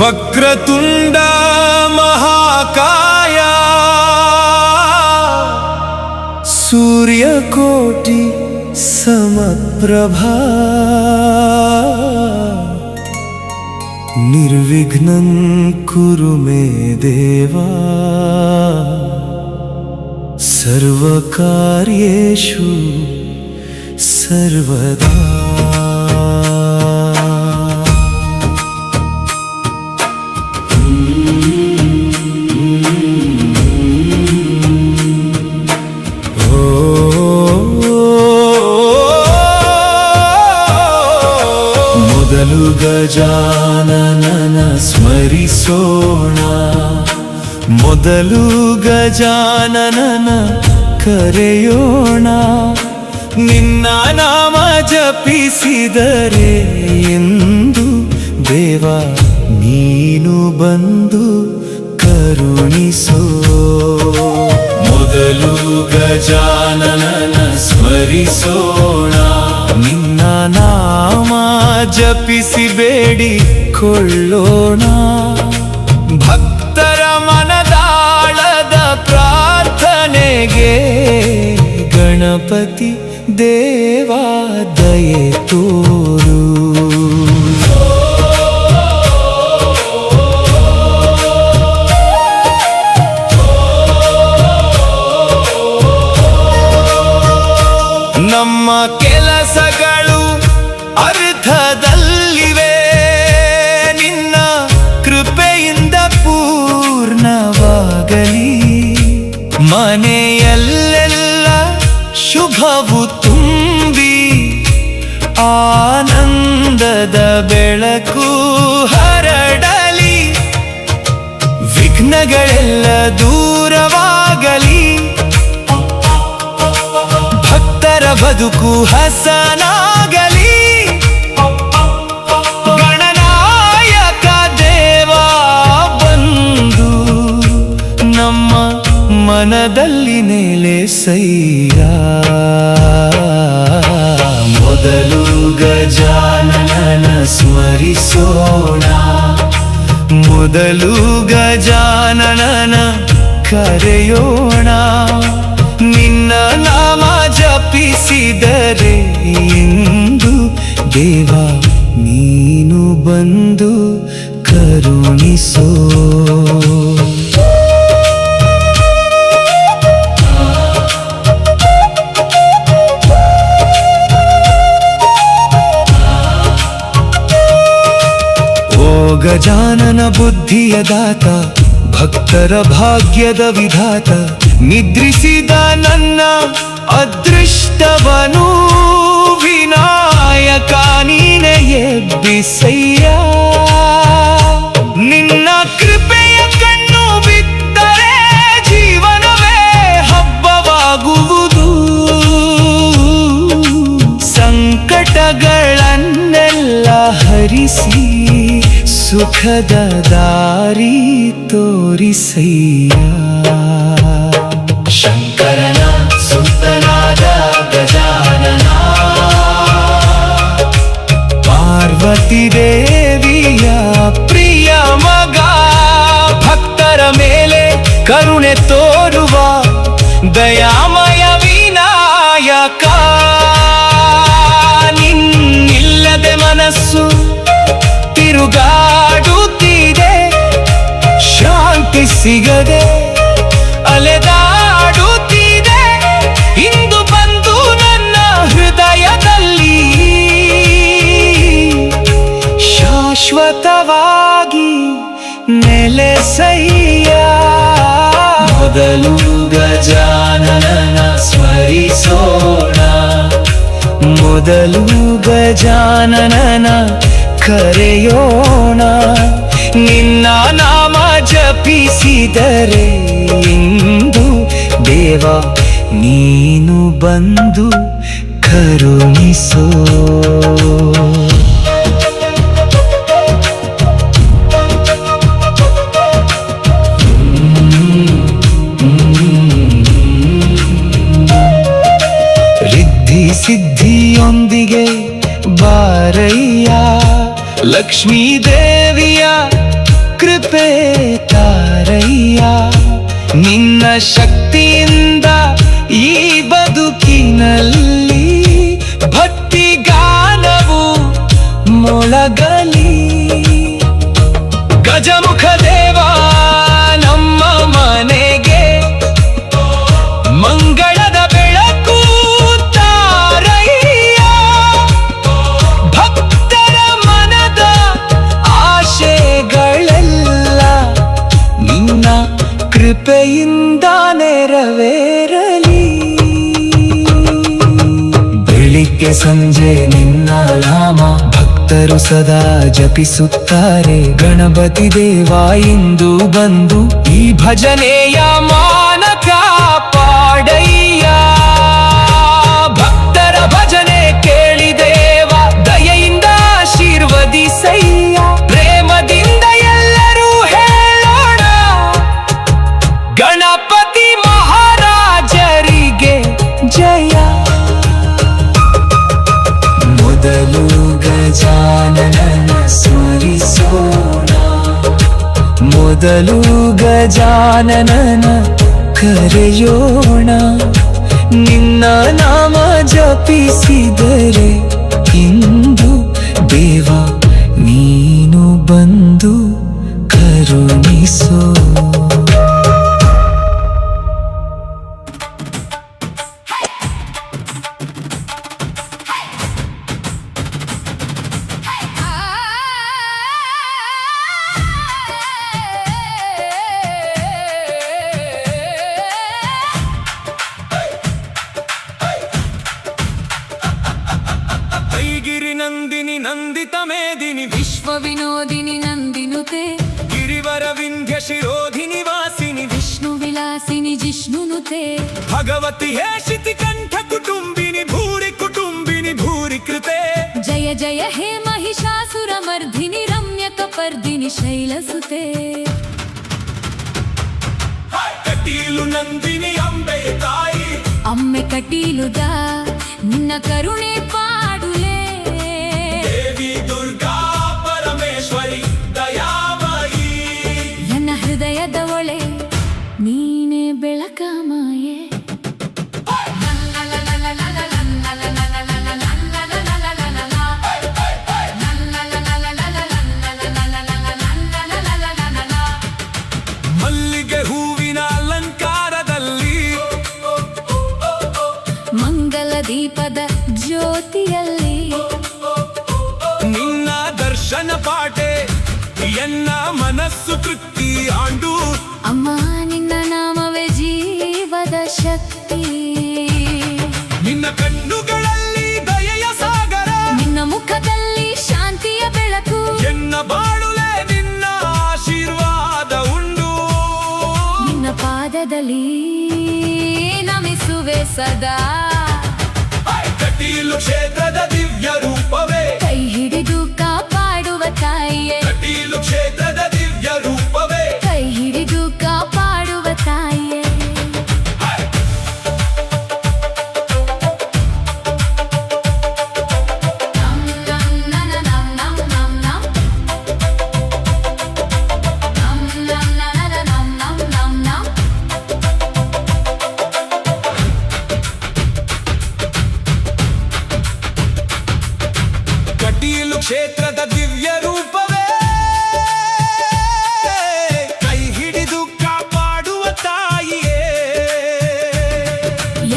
ವಕ್ರತುಂಡ ಮಹಾಕಾಯ ಸೂರ್ಯಕೋಟಿ ಸಮಪ್ರಭಾ ನಿರ್ವಿಘ್ನಂ ಕುರು ಮೇ ದೇವಾ ಸರ್ವಕಾರ್ಯೇಷು ಸರ್ವದಾ. ಮೊದಲು ಗಜಾನನ ಸ್ಮರಿಸೋಣ, ಮೊದಲು ಗಜಾನನ ಕರೆಯೋಣ. ನಿನ್ನ ನಾಮ ಜಪಿಸಿದರೆ ಎಂದು ದೇವ ನೀನು ಬಂದು ಕರುಣಿಸೋ. ಮೊದಲು ಗಜಾನನ ಸ್ಮರಿಸೋಣ, ನಿನ್ನ ನಾಮ ಜಪಿಸಿ ಬೇಡಿಕೊಳ್ಳೋಣ. ಭಕ್ತರ ಮನದಾಳದ ಪ್ರಾರ್ಥನೆಗೆ ಗಣಪತಿ ದೇವಾ ದಯೆ ತೋರು. ನಮ್ಮ ಕೆಲಸಗಳು ಅರ್ಥದಲ್ಲಿವೆ, ನಿನ್ನ ಕೃಪೆಯಿಂದ ಪೂರ್ಣವಾಗಲಿ. ಮನೆಯಲ್ಲೆಲ್ಲ ಶುಭವು ತುಂಬಿ ಆನಂದದ ಬೆಳಕು ಹರಡಲಿ. ವಿಘ್ನಗಳೆಲ್ಲ ದೂರವಾಗಲಿ, ಭಕ್ತರ ಬದುಕು ಹಸನಾಗಲಿ. ಗಣನಾಯಕ ದೇವಾ ಬಂದು ನಮ್ಮ ಮನದಲ್ಲಿ ನೆಲೆಸಯ್ಯ. ಮೊದಲು ಗಜಾನನ ಸ್ಮರಿಸೋಣ, ಮೊದಲು ಗಜಾನನ ಕರೆಯೋಣ. ನಿನ್ನ ನಾಮ ಜಪಿಸಿದರೆ ಎಂದು ದೇವಾ ನೀನು ಬಂದು ಕರುಣಿಸೋ. ಓ ಗಜಾನನ ಬುದ್ಧಿಯ ದಾತ, ಭಕ್ತರ ಭಾಗ್ಯದ ವಿಧಾತ, ನಿದ್ರಿಸಿದ ನನ್ನ ಅದೃಷ್ಟವನು ವಿನಾಯಕ ನೀನೆ ಎಬ್ಬಿಸಯ್ಯ. ನಿನ್ನ ಕೃಪೆಯ ಕಣ್ಣು ಬಿದ್ದರೆ ಜೀವನವೇ ಹಬ್ಬವಾಗುವುದು. ಸಂಕಟಗಳನ್ನೆಲ್ಲ ಹರಿಸಿ ಸುಖದ ದಾರಿ ತೋರಿಸಯ್ಯ. ಶಂಕರನ ಸುತನಾದ ಗಜಾನನ, ಪಾರ್ವತಿ ದೇವಿಯ ಪ್ರಿಯ ಮಗ, ಭಕ್ತರ ಮೇಲೆ ಕರುಣೆ ತೋರುವ ದಯಾಮಯ ವಿನಾಯಕ. ನಿನ್ನಿಲ್ಲದೆ ಮನಸ್ಸು ತಿರುಗಾಡುತ್ತಿದೆ, ಶಾಂತಿ ಸಿಗದೆ ಅಲೆದಾಡುತ್ತಿದೆ. ಇಂದು ಬಂದು ನನ್ನ ಹೃದಯದಲ್ಲಿ ಶಾಶ್ವತವಾಗಿ ನೆಲೆಸಯ್ಯ. ಮೊದಲು ಗಜಾನನ ಸ್ಮರಿಸೋಣ, ಮೊದಲು ಗಜಾನನ ಕರೆಯೋಣ. ನಿನ್ನ ನಾಮ ಜಪಿಸಿದರೆ ಇಂದು ದೇವಾ ನೀನು ಬಂದು ಕರುಣಿಸೋ. ಲಕ್ಷ್ಮೀ ದೇವಿಯ ಕೃಪೆ ತಾರಯ್ಯ, ನಿನ್ನ ಶಕ್ತಿಯಿಂದ ಈ ಬದುಕಿನಲ್ಲಿ ಭಕ್ತಿ ಗಾನವು ಮೊಳಗಲಿ. ಗಜಮುಖ ದೇವ ನಮ್ಮ ಮನೆಗೆ ಮಂಗಳದ ಬೆಳಕು ತಾರಯ್ಯ, ಭಕ್ತರ ಮನದ ಆಶೆಗಳೆಲ್ಲ ನಿನ್ನ ಕೃಪೆಯಿಂದ ನೆರವೇರಲಿ. ಬೆಳಿಗ್ಗೆ ಸಂಜೆ ನಿನ್ನ ನಾಮ ಭಕ್ತರು ಸದಾ ಜಪಿಸುತ್ತಾರೆ. ಗಣಪತಿ ದೇವ ಇಂದು ಬಂದು ಈ ಭಜನೆಯ ಮಾನ ಕಾಪಾಡಯ್ಯ. ಭಕ್ತರ ಭಜನೆ ಕೇಳಿ ದೇವ ದಯೆಯಿಂದ ಆಶೀರ್ವದಿಸಯ್ಯ. ಪ್ರೇಮದಿಂದ ಎಲ್ಲರೂ ಹೇಳೋಣ ಗಣಪತಿ ಮಹಾರಾಜರಿಗೆ ಜಯ. ಮೊದಲು ಗಜಾನನ ಸ್ಮರಿಸೋಣ, ಮೊದಲು ಗಜಾನನ ಕರೆಯೋಣ. ನಿನ್ನ ನಾಮ ಜಪಿಸಿದರೆ ಇಂದು ದೇವ ನೀನು ಬಂದು ಕರುಣಿಸೋ. ನಂದಿನಿ ನಂದಿತ ಮೇದಿನಿ ವಿಶ್ವ ವಿನೋದಿನಿ ನಂದಿನುತೆ, ಗಿರಿವರ ವಿಂಧ್ಯ ಶಿರೋಧಿನಿ ವಾಸಿನಿ ವಿಷ್ಣು ವಿಲಾಸಿನಿ ಜಿಷ್ಣುನುತೆ. ಭಗವತಿ ಹೇಷಿತಿ ಕಂಠ ಕುಟುಂಬಿನಿ ಭೂರಿ ಕುಟುಂಬಿನಿ ಭೂರಿ ಕೃತೆ. ಜಯ ಜಯ ಹೇ ಮಹಿಷಾಸುರ ಮರ್ಧಿನಿ ರಮ್ಯ ಕಪರ್ದಿನಿ ಶೈಲಸುತೆ. ಕಟೀಲು ನಂದಿನಿ ಅಂಬೆ ತಾಯಿ, ಅಮ್ಮೆ ಕಟೀಲುದ ನಿನ್ನ ಕರುಣೆ ಪಾಡುಲೆ. ದೇವಿ ದುರ್ಗಾ ಪರಮೇಶ್ವರಿ ದಯಾಮಯಿ, ನನ್ನ ಹೃದಯದ ಒಳೆ ನೀನೇ ಬೆಳಕ ಮಾಯೆ. ಮಲ್ಲಿಗೆ ಹೂವಿನ ಅಲಂಕಾರದಲ್ಲಿ, ಮಂಗಲ ದೀಪದ ಜ್ಯೋತಿಯಲ್ಲಿ, ನಿನ್ನ ದರ್ಶನ ಪಾಟೆ ಎನ್ನ ಮನಸ್ಸು ತೃಪ್ತಿ ಆಂಡು. ಅಮ್ಮ ನಿನ್ನ ನಾಮವೇ ಜೀವದ ಶಕ್ತಿ, ನಿನ್ನ ಕಣ್ಣುಗಳಲ್ಲಿ ದಯೆಯ ಸಾಗರ, ನಿನ್ನ ಮುಖದಲ್ಲಿ ಶಾಂತಿಯ ಬೆಳಕು. ಎನ್ನ ಬಾಳುಲೆ ನಿನ್ನ ಆಶೀರ್ವಾದ ಉಂಡು. ನಿನ್ನ ಪಾದದಲ್ಲಿ ನಮಿಸುವೆ ಸದಾ. ಕಟೀಲು ಕ್ಷೇತ್ರದ ದಿವ್ಯ ರೂಪವೇ, ಕೈ ಹಿಡಿದು ಕಾಪಾಡುವ ತಾಯಿಯೇ. ಕಟೀಲು ಕ್ಷೇತ್ರದ ದಿವ್ಯ ರೂಪವೇ, ಕೈ ಹಿಡಿದು ಕಾಪಾಡುವ ತಾಯಿಯೇ. ಕಟೀಲು ಕ್ಷೇತ್ರದ ದಿವ್ಯ ರೂಪವೇ, ಕೈ ಹಿಡಿದು ಕಾಪಾಡುವ ತಾಯಿಯೇ.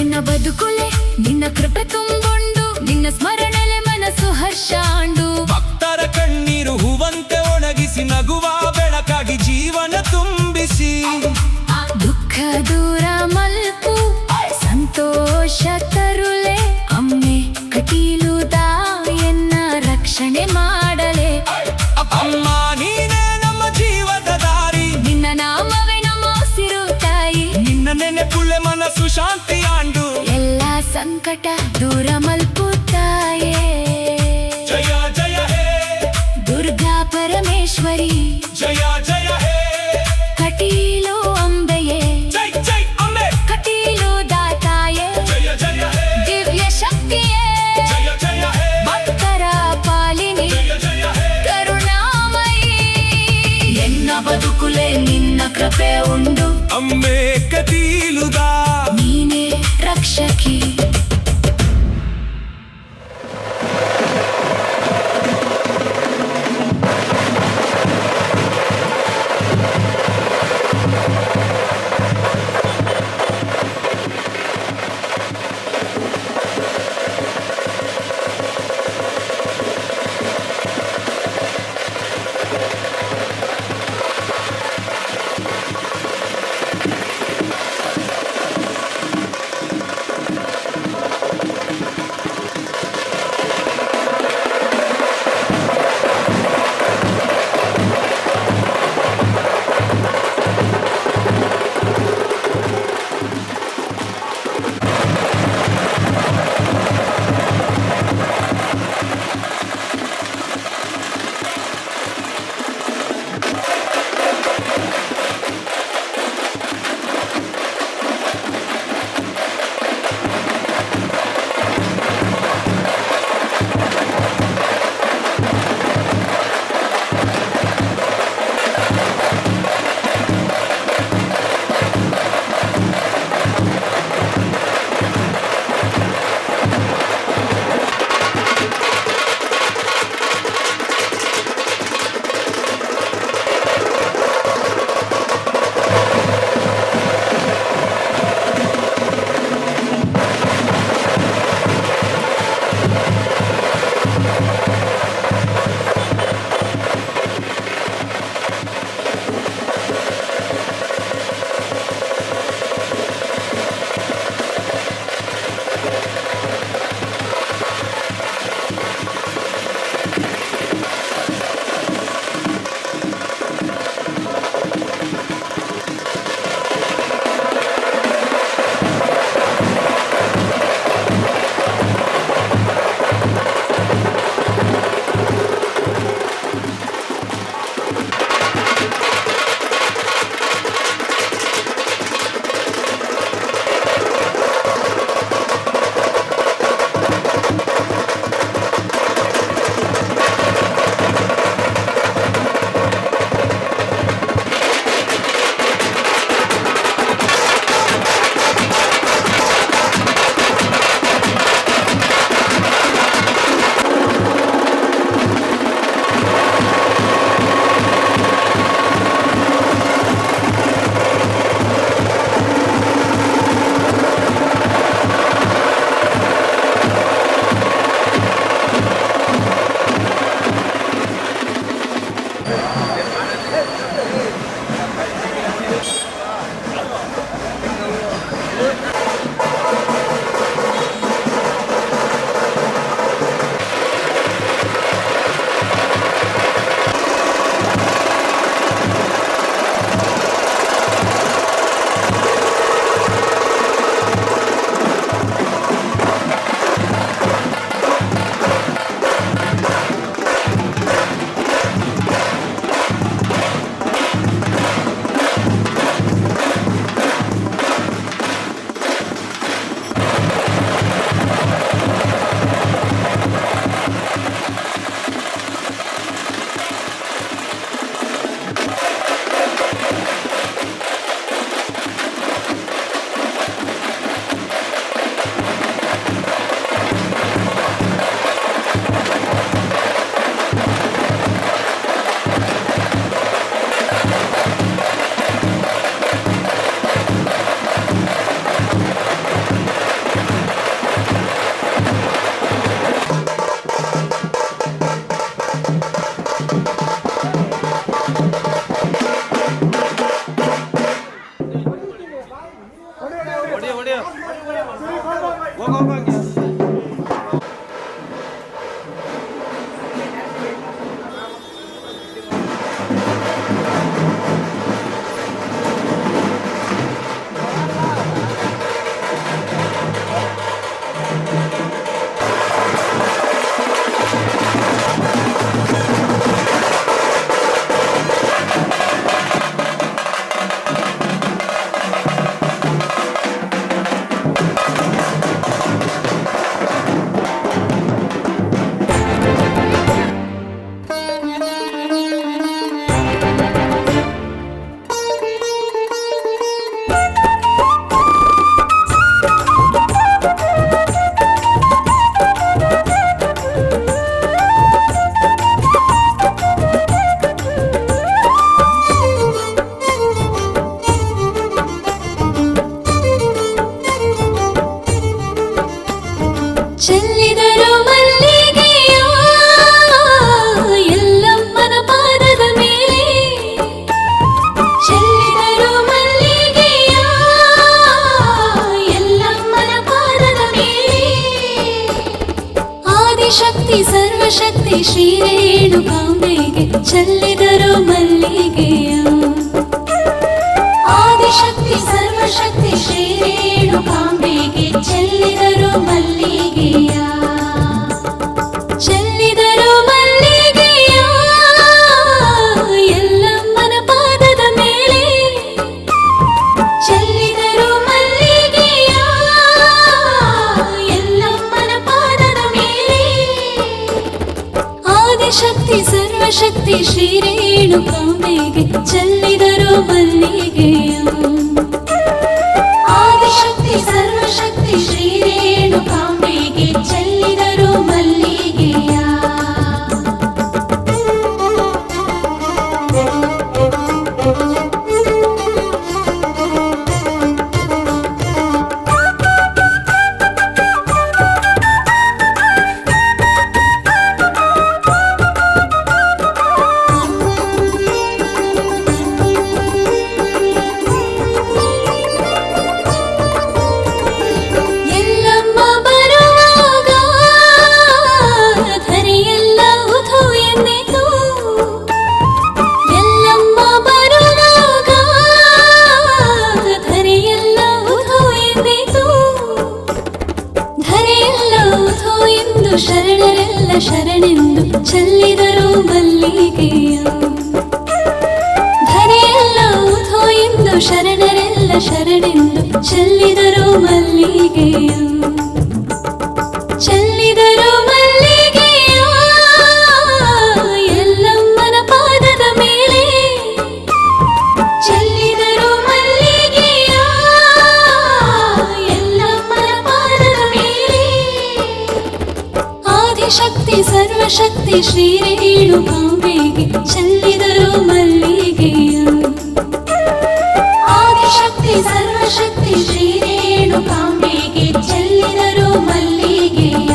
ಎನ್ನ ಬದುಕುಲೆ ನಿನ್ನ ಕೃಪೆ ತುಂಗೊಂಡು, ನಿನ್ನ ಸ್ಮರಣೆಲೆ ಮನಸ್ಸು ಹರ್ಷಾಂಡು. ಭಕ್ತರ ಕಣ್ಣೀರು ಹೂವಂತೆ ಒಣಗಿಸಿ, ನಗುವ ಬೆಳಕಾಗಿ ಜೀವನ ತುಂಬಿಸಿ. ದುಃಖ ದೂರ ಮಲ್ಪು ಸಂತೋಷ ತರುಲೆ. ಅಮ್ಮೆ ಕಟೀಲುದ ಎನ್ನ ರಕ್ಷಣೆ ಮಾಡಲೆ. ಅಮ್ಮ ನೀನೇ ನಮ್ಮ ಜೀವದ ದಾರಿ, ನಿನ್ನ ನಾಮವೇ ನಮ್ಮ ಉಸಿರು ತಾಯಿ. ನಿನ್ನ ನೆನಪುಲೆ ಮನಸ್ಸು ಶಾಂತಿ ಆಂಡು. ಎಲ್ಲ ಸಂಕಟ ದೂರ ಮಲ್ಪು ತಾಯೇ. ಜಯ ಜಯ ಹೇ ದುರ್ಗಾ ಪರಮೇಶ್ವರಿ, ಜಯ ಜಯ ಹೇ ಕಟೀಲು ಅಂಬೆಯೇ. ಜೈ ಜೈ ಅಂಬೆ, ಕಟೀಲು ದಾತಾಯೇ. ಜಯ ಜಯ ಹೇ ದಿವ್ಯ ಶಕ್ತಿಯೇ, ಜಯ ಜಯ ಹೇ ಭಕ್ತರ ಪಾಲಿನಿ. ಜಯ ಜಯ ಹೇ ಕರುಣೆ ಕೃಪೆ ಉಂಡು ಅಮ್ಮೆ ಕಟೀಲುದ ನೀನೇ ರಕ್ಷಕಿ ಶ್ರೀ ರೇಣುಕಾಂಬೆಗೆ ಚೆಲ್ಲಿದರು ಮಲ್ಲಿಗೆಯ. ಆದಿಶಕ್ತಿ ಸರ್ವಶಕ್ತಿ ಶ್ರೀ ರೇಣುಕಾಂಬೆಗೆ ಚೆಲ್ಲಿದರು ಮಲ್ಲಿಗೆಯ. ಚೆಲ್ಲಿದರು ಮಲ್ಲಿಗೆಯ ಎಲ್ಲಮ್ಮನ ಪಾದದ ಮೇಲೆ. ಚೆಲ್ಲಿದರು ಮಲ್ಲಿಗೆಯ ಎಲ್ಲಮ್ಮನ ಪಾದದ ಮೇಲೆ. ಆದಿಶಕ್ತಿ ಸರ್ವಶಕ್ತಿ ಶ್ರೀ ರೇಣುಕಾಂಬೆಗೆ ಚೆಲ್ಲಿದರು ಮಲ್ಲಿಗೆಯ. ಆದಿಶಕ್ತಿ ಸರ್ವಶಕ್ತಿ ಶ್ರೀ ರೇಣುಕಾಂಬೆಗೆ ಚೆಲ್ಲಿದರು ಮಲ್ಲಿಗೆಯ. ಎಲ್ಲಮ್ಮ ಬರುವಾಗ ಧರೆಯೆಲ್ಲ ಉಧು ಎಂದಿತು. ಎಲ್ಲಮ್ಮ ಬರುವಾಗ ಧರೆಯೆಲ್ಲ ಉಧು ಎಂದಿತು. ಧರೆಯೆಲ್ಲ ಉಧು ಎಂದು ಶರಣರೆಲ್ಲ ಶರಣೆಂದು ಚೆಲ್ಲಿದರು ಮಲ್ಲಿಗೆಯ. ಧರೆಯೆಲ್ಲ ಉಧು ಎಂದು ಶರಣರೆಲ್ಲ ಶರಣೆಂದು ಚೆಲ್ಲಿದರು ಮಲ್ಲಿಗೆಯ. ಚೆಲ್ಲಿದರು ಮಲ್ಲಿಗೆಯ ಎಲ್ಲಮ್ಮನ ಪಾದದ ಮೇಲೆ. ಚೆಲ್ಲಿದರು ಮಲ್ಲಿಗೆಯ ಎಲ್ಲಮ್ಮನ ಪಾದದ ಮೇಲೆ. ಆದಿಶಕ್ತಿ ಸರ್ವಶಕ್ತಿ ಶ್ರೀ ರೇಣುಕಾಂಬೆಗೆ ಚೆಲ್ಲಿದರು ಮಲ್ಲಿಗೆಯ. ಆದಿಶಕ್ತಿ ಸರ್ವಶಕ್ತಿ ಶ್ರೀ ರೇಣುಕಾಂಬೆಗೆ ಚೆಲ್ಲಿದರು ಮಲ್ಲಿಗೆಯ.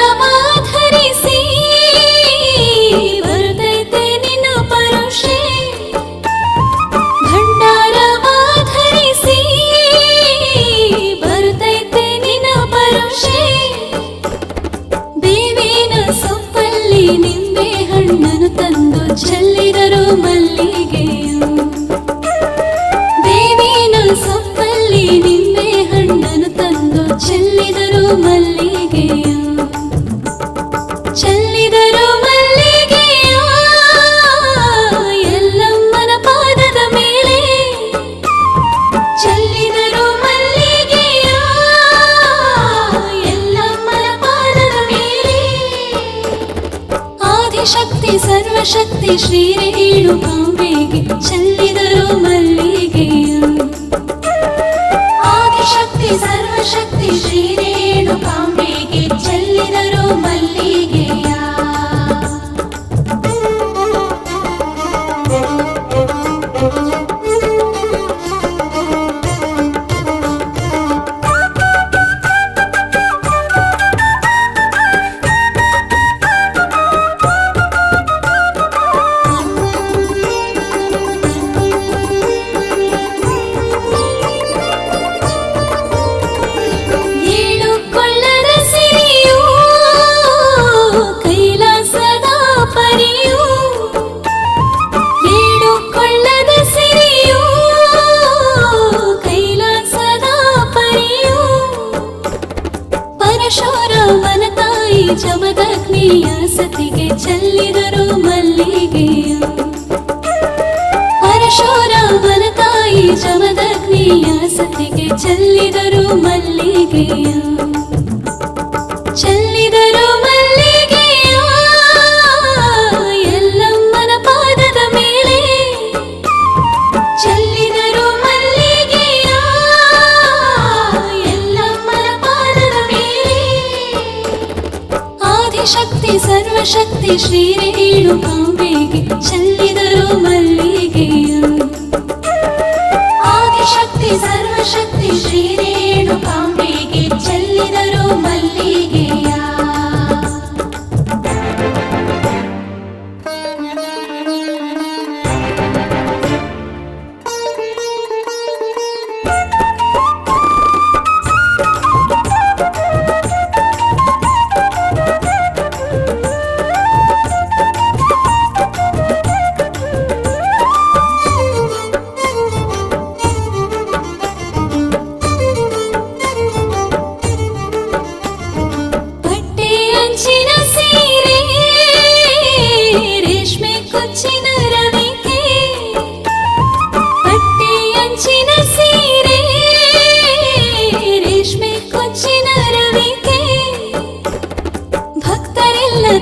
ಭಂಡಾರವಾಧರಿಸಿ ಬರುತ್ತೈತೆ ನಿನ್ನ ಪರುಷೆ. ಭಂಡಾರವಾಧರಿಸಿ ಬರುತ್ತೈತೆ ನಿನ್ನ ಪರುಷೆ. ಬೇವಿನ ಸೊಪ್ಪಲ್ಲಿ ನಿಂಬೆ ಹಣ್ಣನ್ನು ತಂದು ಚೆಲ್ಲಿದರು ಮಲ್ಲಿಗೆಯ. ಬೇವಿನ ಸೊಪ್ಪಲ್ಲಿ ನಿಂಬೆ ಹಣ್ಣನ್ನು ತಂದು ಚೆಲ್ಲಿದರು ಮಲ್ಲಿಗೆಯ. ಚೆಲ್ಲಿದರು ಮಲ್ಲಿಗೆಯ ಎಲ್ಲಮ್ಮನ ಪಾದದ ಮೇಲೆ. ಚೆಲ್ಲಿದರು ಮಲ್ಲಿಗೆಯ ಎಲ್ಲಮ್ಮನ ಪಾದದ ಮೇಲೆ. ಆದಿಶಕ್ತಿ ಸರ್ವಶಕ್ತಿ ಶ್ರೀ ರೇಣುಕಾಂಬೆಗೆ ಚೆಲ್ಲಿದರು ಮಲ್ಲಿಗೆಯ. ಆದಿಶಕ್ತಿ ಸರ್ವಶಕ್ತಿ ಶ್ರೀ ರೇಣುಕಾಂಬೆಗೆ ಚೆಲ್ಲಿದರು ಮಲ್ಲಿಗೆಯ. ಏಳು ಕೊಳ್ಳರ ಸಿರಿಯು ಆದಿಶಕ್ತಿ ಶ್ರೀ ರೇಣುಕಾಂಬೆಗೆ ಚೆಲ್ಲಿದರು ಮಲ್ಲಿಗೆಯ ಆದಿಶಕ್ತಿ ಸರ್ವಶಕ್ತಿ ಶ್ರೀ ರೇಣುಕಾಂಬೆಗೆ ಚೆಲ್ಲಿದರು ಮಲ್ಲಿಗೆಯ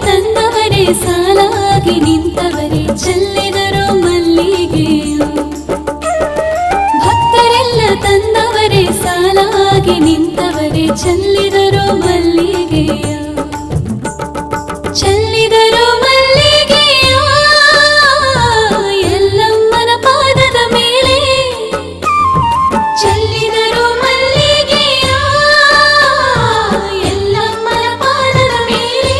ತಂದವರೇ ಸಾಲಾಗಿ ನಿಂತವರೇ ಚೆಲ್ಲಿದರು ಮಲ್ಲಿಗೆಯು ಭಕ್ತರೆಲ್ಲ ತಂದವರೇ ಸಾಲಾಗಿ ನಿಂತವರೇ ಚೆಲ್ಲಿದರು ಮಲ್ಲಿಗೆಯು ಚೆಲ್ಲಿದರು ಮಲ್ಲಿಗೆಯ ಎಲ್ಲಮ್ಮನ ಪಾದದ ಮೇಲೆ ಚೆಲ್ಲಿದರು ಮಲ್ಲಿಗೆಯ ಎಲ್ಲಮ್ಮನ ಪಾದದ ಮೇಲೆ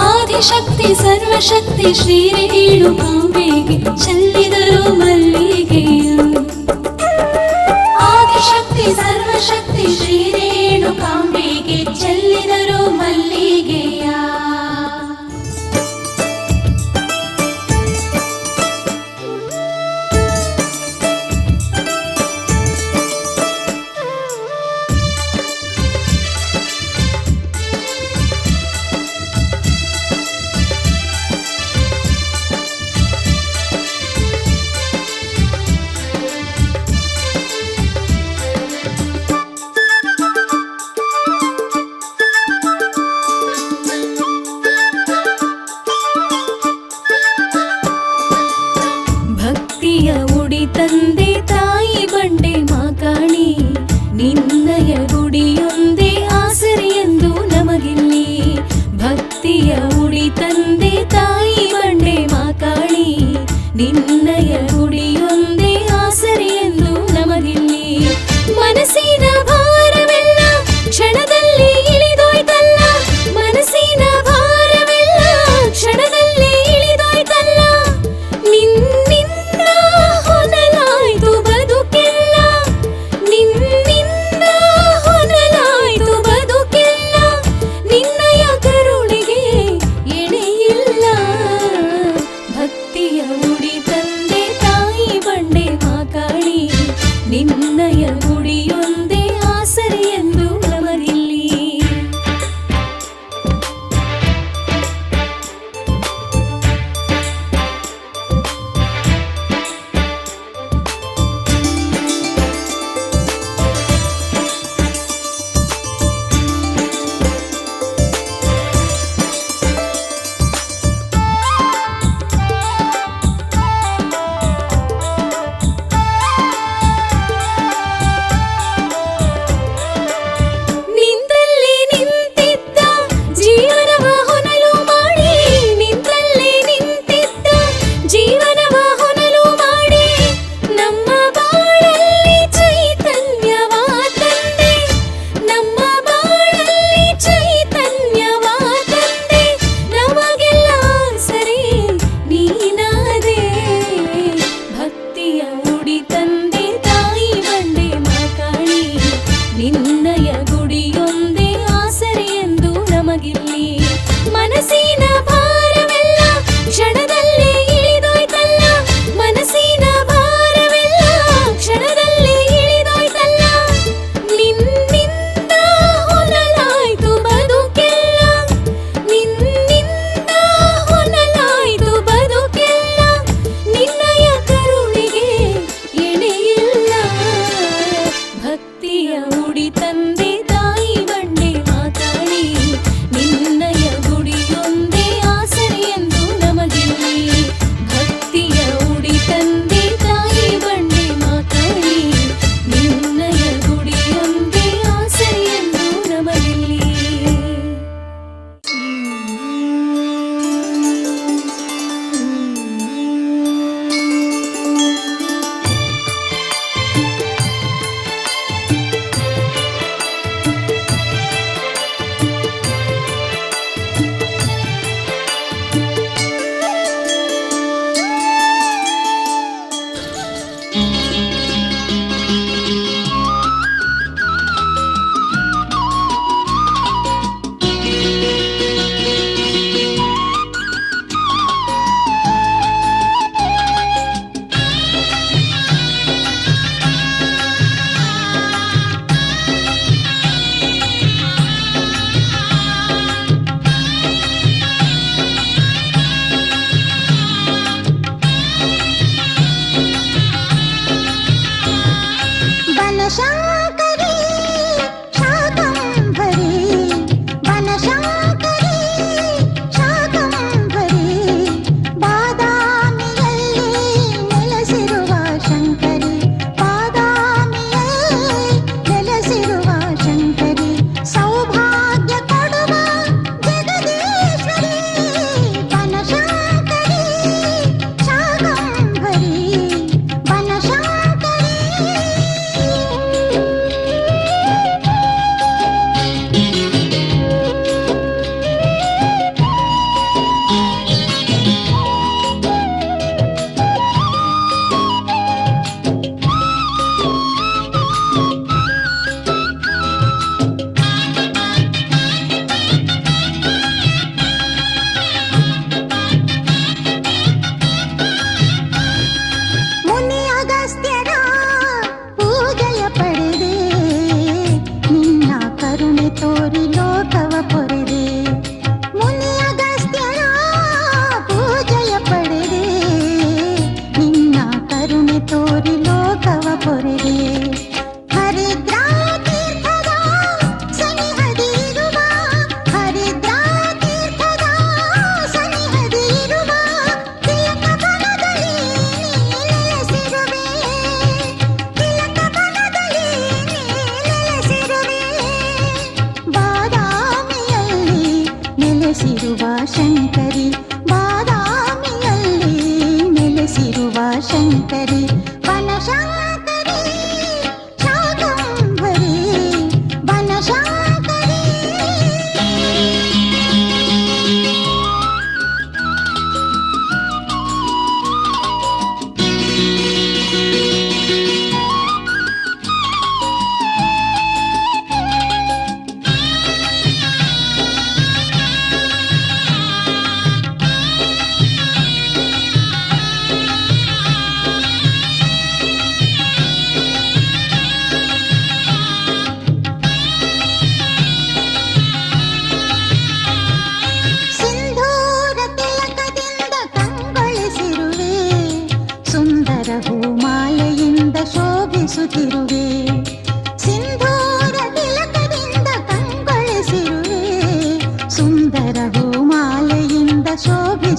ಆದಿಶಕ್ತಿ ಸರ್ವಶಕ್ತಿ ಶ್ರೀ ರೇಣುಕಾಂಬೆಗೆ ಚೆಲ್ಲಿದರು ಮಲ್ಲಿಗೆಯ ಆದಿಶಕ್ತಿ ಸರ್ವಶಕ್ತಿ ಶ್ರೀ ರೇಣುಕಾಂಬೆಗೆ ಚೆಲ್ಲಿದರು ಮಲ್ಲಿಗೆಯ ಭಕ್ತಿಯ ಉಡಿ ತಂದೆ ತಾಯಿ ಬಂಡೆ ಮಾಕಾಣಿ ನಿನ್ನಯ ಗುಡಿಯೊಂದೇ ಆಸರೆಯೆಂದು ನಮಗಿಲ್ಲಿ ಭಕ್ತಿಯ ಉಡಿ ತಂದೆ ತಾಯಿ ಬಂಡೆ ಮಾಕಾಣಿ ನಿನ್ನಯ ಗುಡಿಯೊಂದೇ ಆಸರೆಯೆಂದು ನಮಗಿಲ್ಲಿ ಮನಸ್ಸಿನ ಭಾರವೆಲ್ಲ ಕ್ಷಣದಲ್ಲಿ ಇಳಿದೋಯ್ತಲ್ಲ ಮನಸ್ಸಿನ ಭಾರವೆಲ್ಲ ಕ್ಷಣದಲ್ಲಿ ಇಳಿದೋಯ್ತಲ್ಲ ನಿನ್ನಿಂದ ಹೊನಲಾಯ್ತು ಬದುಕೆಲ್ಲ ನಿನ್ನಿಂದ ಹೊನಲಾಯ್ತು ಬದುಕೆಲ್ಲ ನಿನ್ನಯ ಕರುಣೆಗೆ ಎಣೆಯಿಲ್ಲ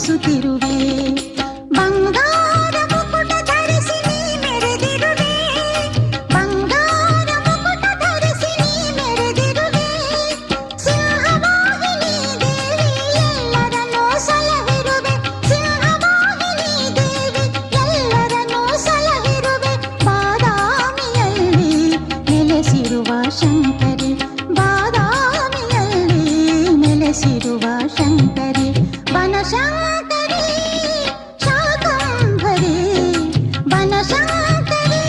ತೋರಿಸುತ್ತಿರುವೆ ಬಂಗಾರ ಮುಕುಟ ಧರಿಸಿ ನೀ ಮೆರೆದಿರುವೆ ಬಂಗಾರ ಮುಕುಟ ಧರಿಸಿ ನೀ ಮೆರೆದಿರುವೆ ಸಿಂಹವಾಹಿನಿ ದೇವಿ ಎಲ್ಲರನ್ನೂ ಸಲಹಿರುವೆ ಸಿಂಹವಾಹಿನಿ ದೇವಿ ಎಲ್ಲರನ್ನೂ ಸಲಹಿರುವೆ ಬಾದಾಮಿಯಲ್ಲಿ ನೆಲೆಸಿರುವ ಶಂಕರಿ ಬಾದಾಮಿಯಲ್ಲಿ ನೆಲೆಸಿರುವ ಶಂಕರಿ ಬನಶಂಕರಿ ಶಾಕಂಭರಿ ಬನಶಂಕರಿ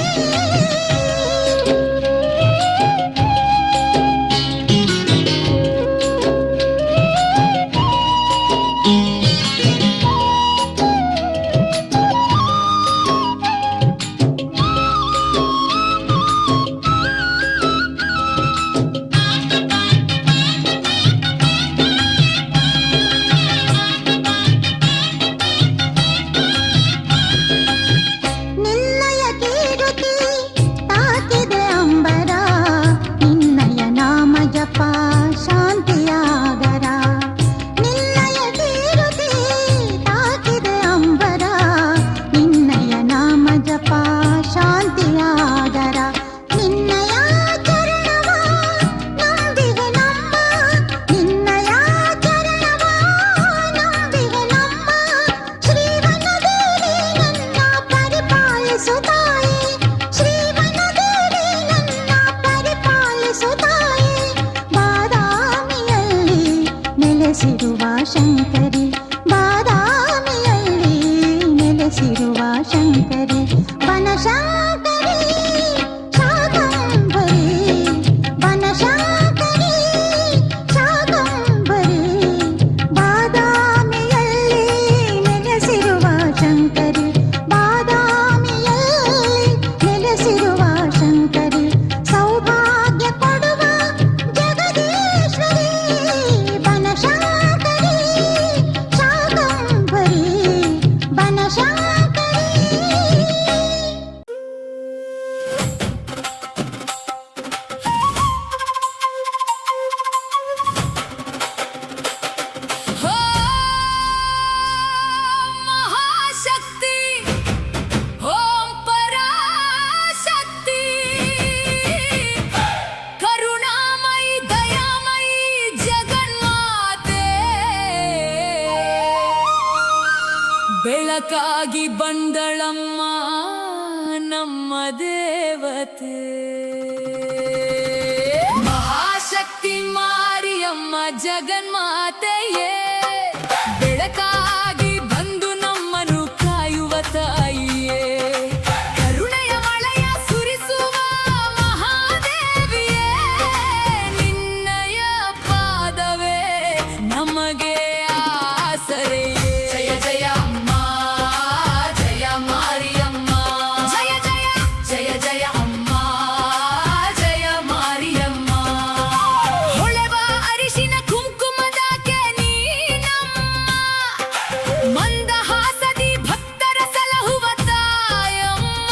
ನಿನ್ನಯ ಕೀರುತಿ ತಾಕಿದೆ ಅಂಬರ ನಿನ್ನಯ ನಾಮ ಜಪ ಶಾಂತಿಯಾಗರ ನಿನ್ನಯ ಕೀರುತಿ ತಾಕಿದೆ ಅಂಬರ ನಿನ್ನಯ ನಾಮ ಜಪ ಶಾಂತಿಯಾಗರ ನಿನ್ನಯ ಚರಣವ ನಂಬಿಗೆ ನಮ್ಮ ನಿನ್ನಯ ಚರಣವ ನಂಬಿಗೆ ನಮ್ಮ ಶ್ರೀವನದೇವಿ ನನ್ನ ಪರಿಪಾಲಿಸುತ್ತಾಯಿ ಶ್ರೀವನದೇವಿ ನನ್ನ ಪರಿಪಾಲಿಸುತ್ತಾಯಿ ಬಾದಾಮಿಯಲ್ಲಿ ನೆಲೆಸಿರುವ ಶಂಕರಿ ಬಾದಾಮಿಯಲ್ಲಿ ನೆಲೆಸಿರುವ ಶಂಕರಿ ಬನಶಂಕರಿ ಶಾಕಂಭರಿ ಬನಶಂಕರಿ ಶಾಕಂಭರಿ ಬಾದಾಮಿಯಲ್ಲಿ ನೆಲೆಸಿರುವ ಶಂಕರಿ ಬಾದಾಮಿಯಲ್ಲಿ ನೆಲೆಸಿರುವ ಶಂಕರಿ ಸೌಭಾಗ್ಯ ಕೊಡುವ ಜಗದೀಶ್ವರಿ ಬನಶಂಕರಿ ಶಾಕಂಭರಿ ಬನಶಂಕರಿ ಹೋ ಮಹಾಶಕ್ತಿ ಓಂ ಪರಾಶಕ್ತಿ ಕರುಣಾಮಯಿ ದಯಾಮಯಿ ಜಗನ್ಮಾತೆ ಬೆಳಕಾಗಿ ಬಂದಳಮ್ಮ ನಮ್ಮ ದೇವತೆ ಮಹಾಶಕ್ತಿ ಮಾರಿಯಮ್ಮ ಜಗನ್ಮಾತೆಯೇ ಬೆಳಕಾಗಿ ಬಂದು ನಮ್ಮನ್ನು ಕಾಯುವ ತಾಯಿಯೇ ಕರುಣೆಯ ಮಳೆಯ ಸುರಿಸುವ ಮಹಾದೇವಿಯೇ ನಿನ್ನಯ ಪಾದವೇ ನಮಗೆ ಆಸರೆಯೇ ಜಯ ಜಯ ಅಮ್ಮ ಜಯ ಮಾರಿಯಮ್ಮ ಜಯ ಜಯ ಜಯ ಜಯ ಅಮ್ಮ ಜಯ ಮಾರಿಯಮ್ಮ ಹೊಳೆವ ಅರಿಶಿನ ಕುಂಕುಮದಾಕೆ ನೀನಮ್ಮ ಮಂದಹಾಸದಿ ಭಕ್ತರ ಸಲಹುವ ತಾಯಮ್ಮ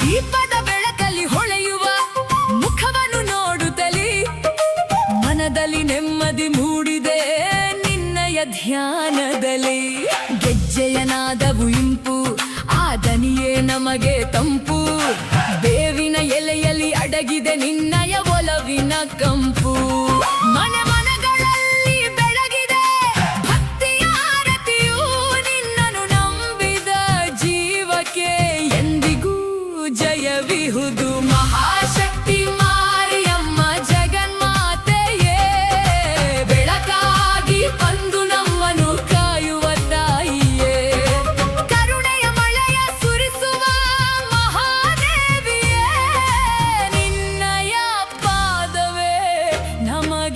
ದೀಪದ ಬೆಳಕಲ್ಲಿ ಹೊಳೆಯುವ ಮುಖವನ್ನು ನೋಡುತ್ತಲಿ ಮನದಲ್ಲಿ ನೆಮ್ಮದಿ ಮೂಡಿದೆ ನಿನ್ನಯ ಧ್ಯಾನದಲ್ಲಿ ಗೆಜ್ಜೆಯ ನಾದವು ಇಂಪು ಆ ದನಿಯೇ ನಮಗೆ ತಂಪು ಬೇವಿನ ಎಲೆಯಲ್ಲಿ ಅಡಗಿದೆ ನಿನ್ನಯ ಒಲವಿನ ಕಂಪು ಮನೆ ಮನಗಳಲ್ಲಿ ಬೆಳಗಿದೆ ಭಕ್ತಿಯ ಆರತಿಯು ನಿನ್ನನ್ನು ನಂಬಿದ ಜೀವಕ್ಕೆ ಎಂದಿಗೂ ಜಯವಿಹುದು ಮಹಾಶಕ್ತಿ ಮಾರಿಯಮ್ಮ ಜಗನ್ಮಾತೆಯೇ ಬೆಳಕಾಗಿ ಬಂದು ನಮ್ಮನ್ನು ಕಾಯುವ ತಾಯಿಯೇ ಕರುಣೆಯ ಮಳೆಯ ಸುರಿಸುವ ಮಹಾದೇವಿಯೇ ನಿನ್ನಯ ಪಾದವೇ ನಮಗೆ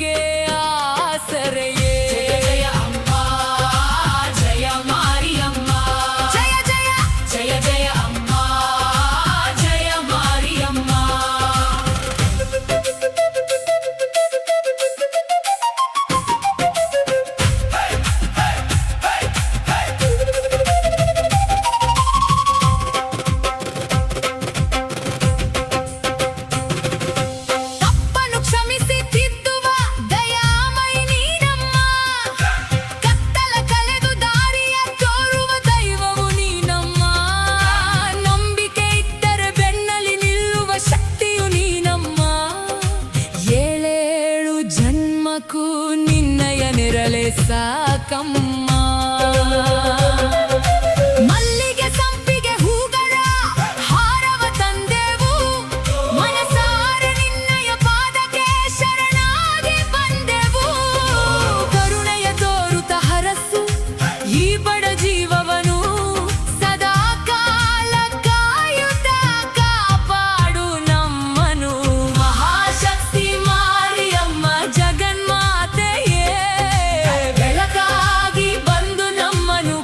ಬೆಳಕಮ್ಮ. ಮಲ್ಲಿಗೆ ಸಂಪಿಗೆ ಹೂಗಳ ಹಾರವ ತಂದೆವು, ಮನಸಾರೆ ನಿನ್ನಯ ಪಾದಕ್ಕೆ ಶರಣಾಗಿ ಬಂದೆವು. ಕರುಣೆಯ ತೋರುತ ಹರಸು ಈ ಬಡ ಜೀವವನು, ಸದಾ ಕಾಲ ಕಾಯುತ್ತ ಕಾಪಾಡು ನಮ್ಮನು. ಮಹಾಶಕ್ತಿ ಮಾರಿಯಮ್ಮ ಜಗನ್ಮಾತೆಯೇ, ಬೆಳಕಾಗಿ ಬಂದು ನಮ್ಮನು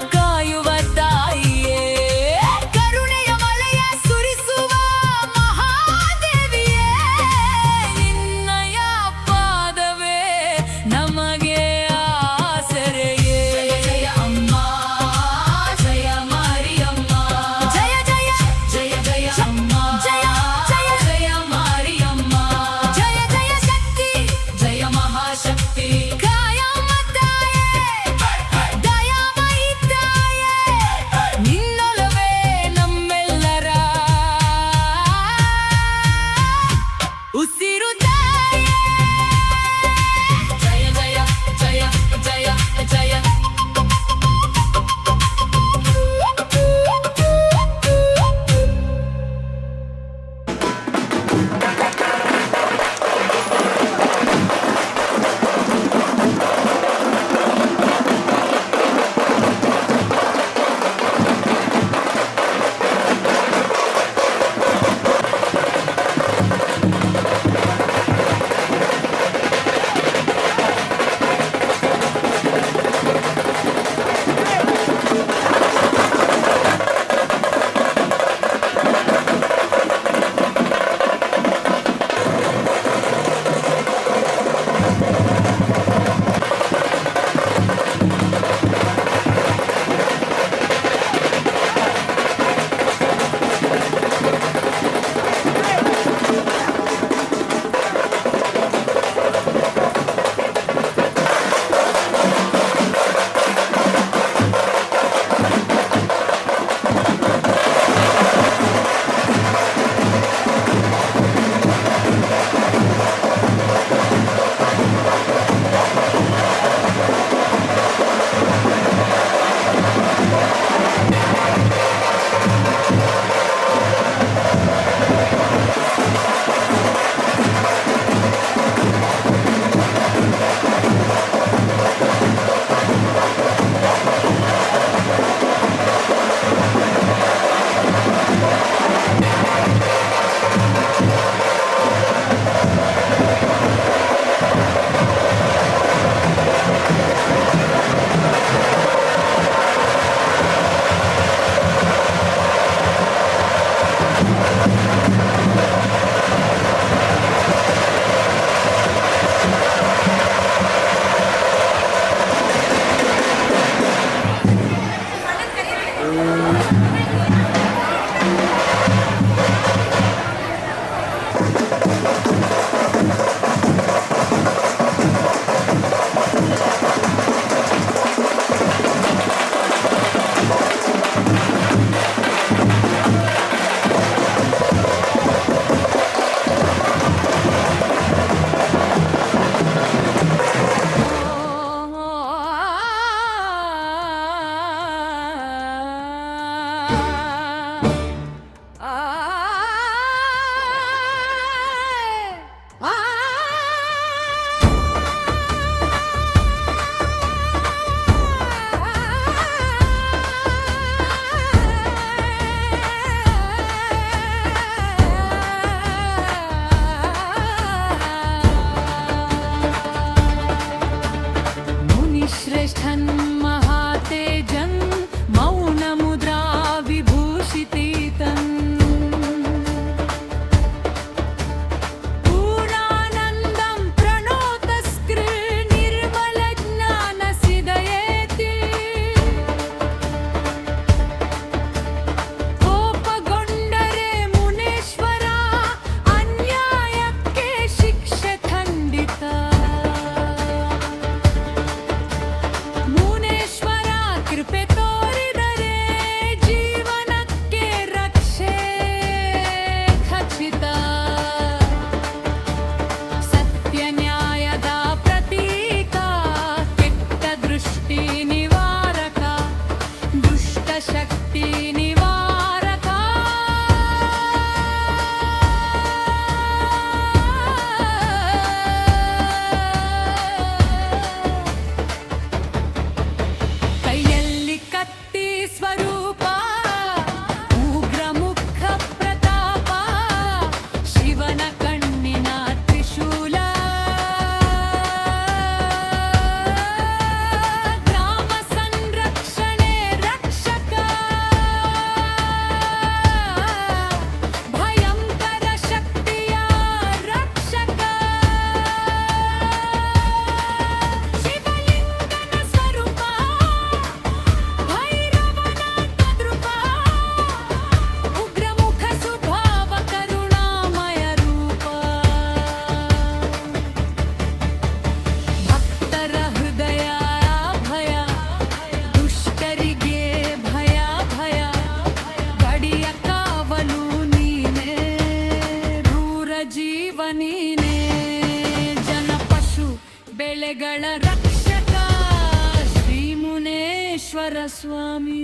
ಮುನೇಶ್ವರ ಸ್ವಾಮಿ.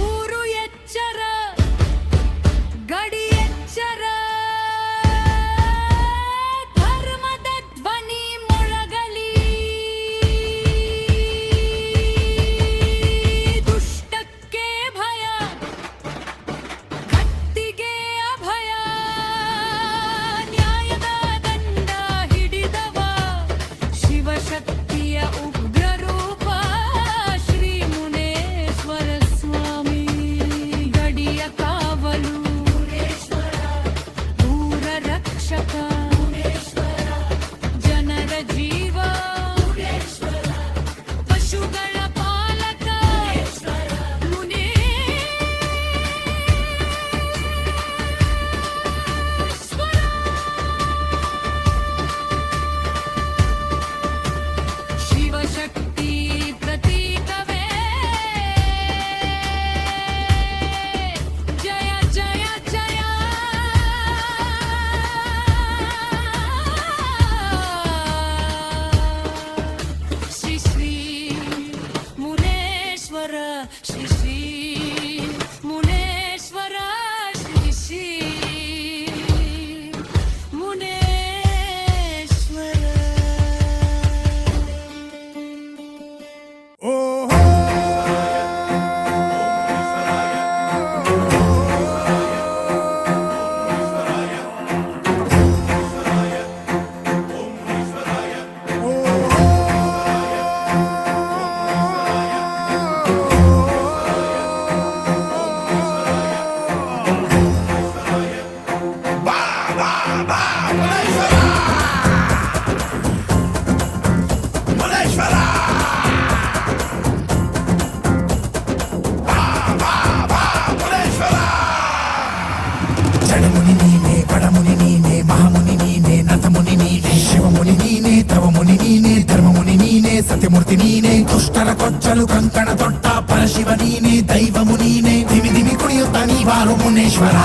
ಊರು ಎಚ್ಚರ, ಗಡಿ ಎಚ್ಚರ, ಧರ್ಮದ ಧ್ವನಿ ಮೊಳಗಲಿ, ದುಷ್ಟಕ್ಕೆ ಭಯ, ಕತ್ತಿಗೆ ಅಭಯ, ನ್ಯಾಯದ ದಂಡ ಹಿಡಿದವ, ಶಿವಶಕ್ತಿಯ ಉಗ್ರ ರೂಪ ಶ್ರೀ ಮುನೇಶ್ವರ ಸ್ವಾಮಿ. ಗಡಿಯ ಕಾವಲು ಊರ ರಕ್ಷಕ, ಜನರ ಜೀವ, ಪಶುಗಳ ಪಾಲಕ ಮುನೇಶ್ವರ. ಶಿವಶಕ್ತಿ ಪ್ರತೀಕವೇ ಜಯ ಜಯ ಜಯ. ಶ್ರೀ ಶ್ರೀ ಮುನೇಶ್ವರ, ಶ್ರೀ ಶ್ರೀ ಮುನೇಶ್ವರ, ಶ್ರೀ ಶ್ರೀ ಮುನೇಶ್ವರ. ಜಡಮುನಿ ನೀನೆ, ಬಡಮುನಿ ನೀನೆ, ಮಹಾಮುನಿ ನೀನೆ, ನತಮುನಿ ನೀನೆ, ಶಿವಮುನಿ ನೀನೆ, ತವಮುನಿ ನೀನೆ, ಧರ್ಮಮುನಿ ನೀನೆ, ಸತ್ಯಮೂರ್ತಿ ನೀನೆ, ದುಷ್ಟರ ಕೊಚ್ಚಲು ಕಂಕಣ ತೊಟ್ಟ ಪರಶಿವ ನೀನೆ, ದೈವಮು ನೀನೆ, ದಿಮಿ ದಿಮಿ ಕುಣಿಯುತ್ತ ನೀವಾರು ಮುನೇಶ್ವರ.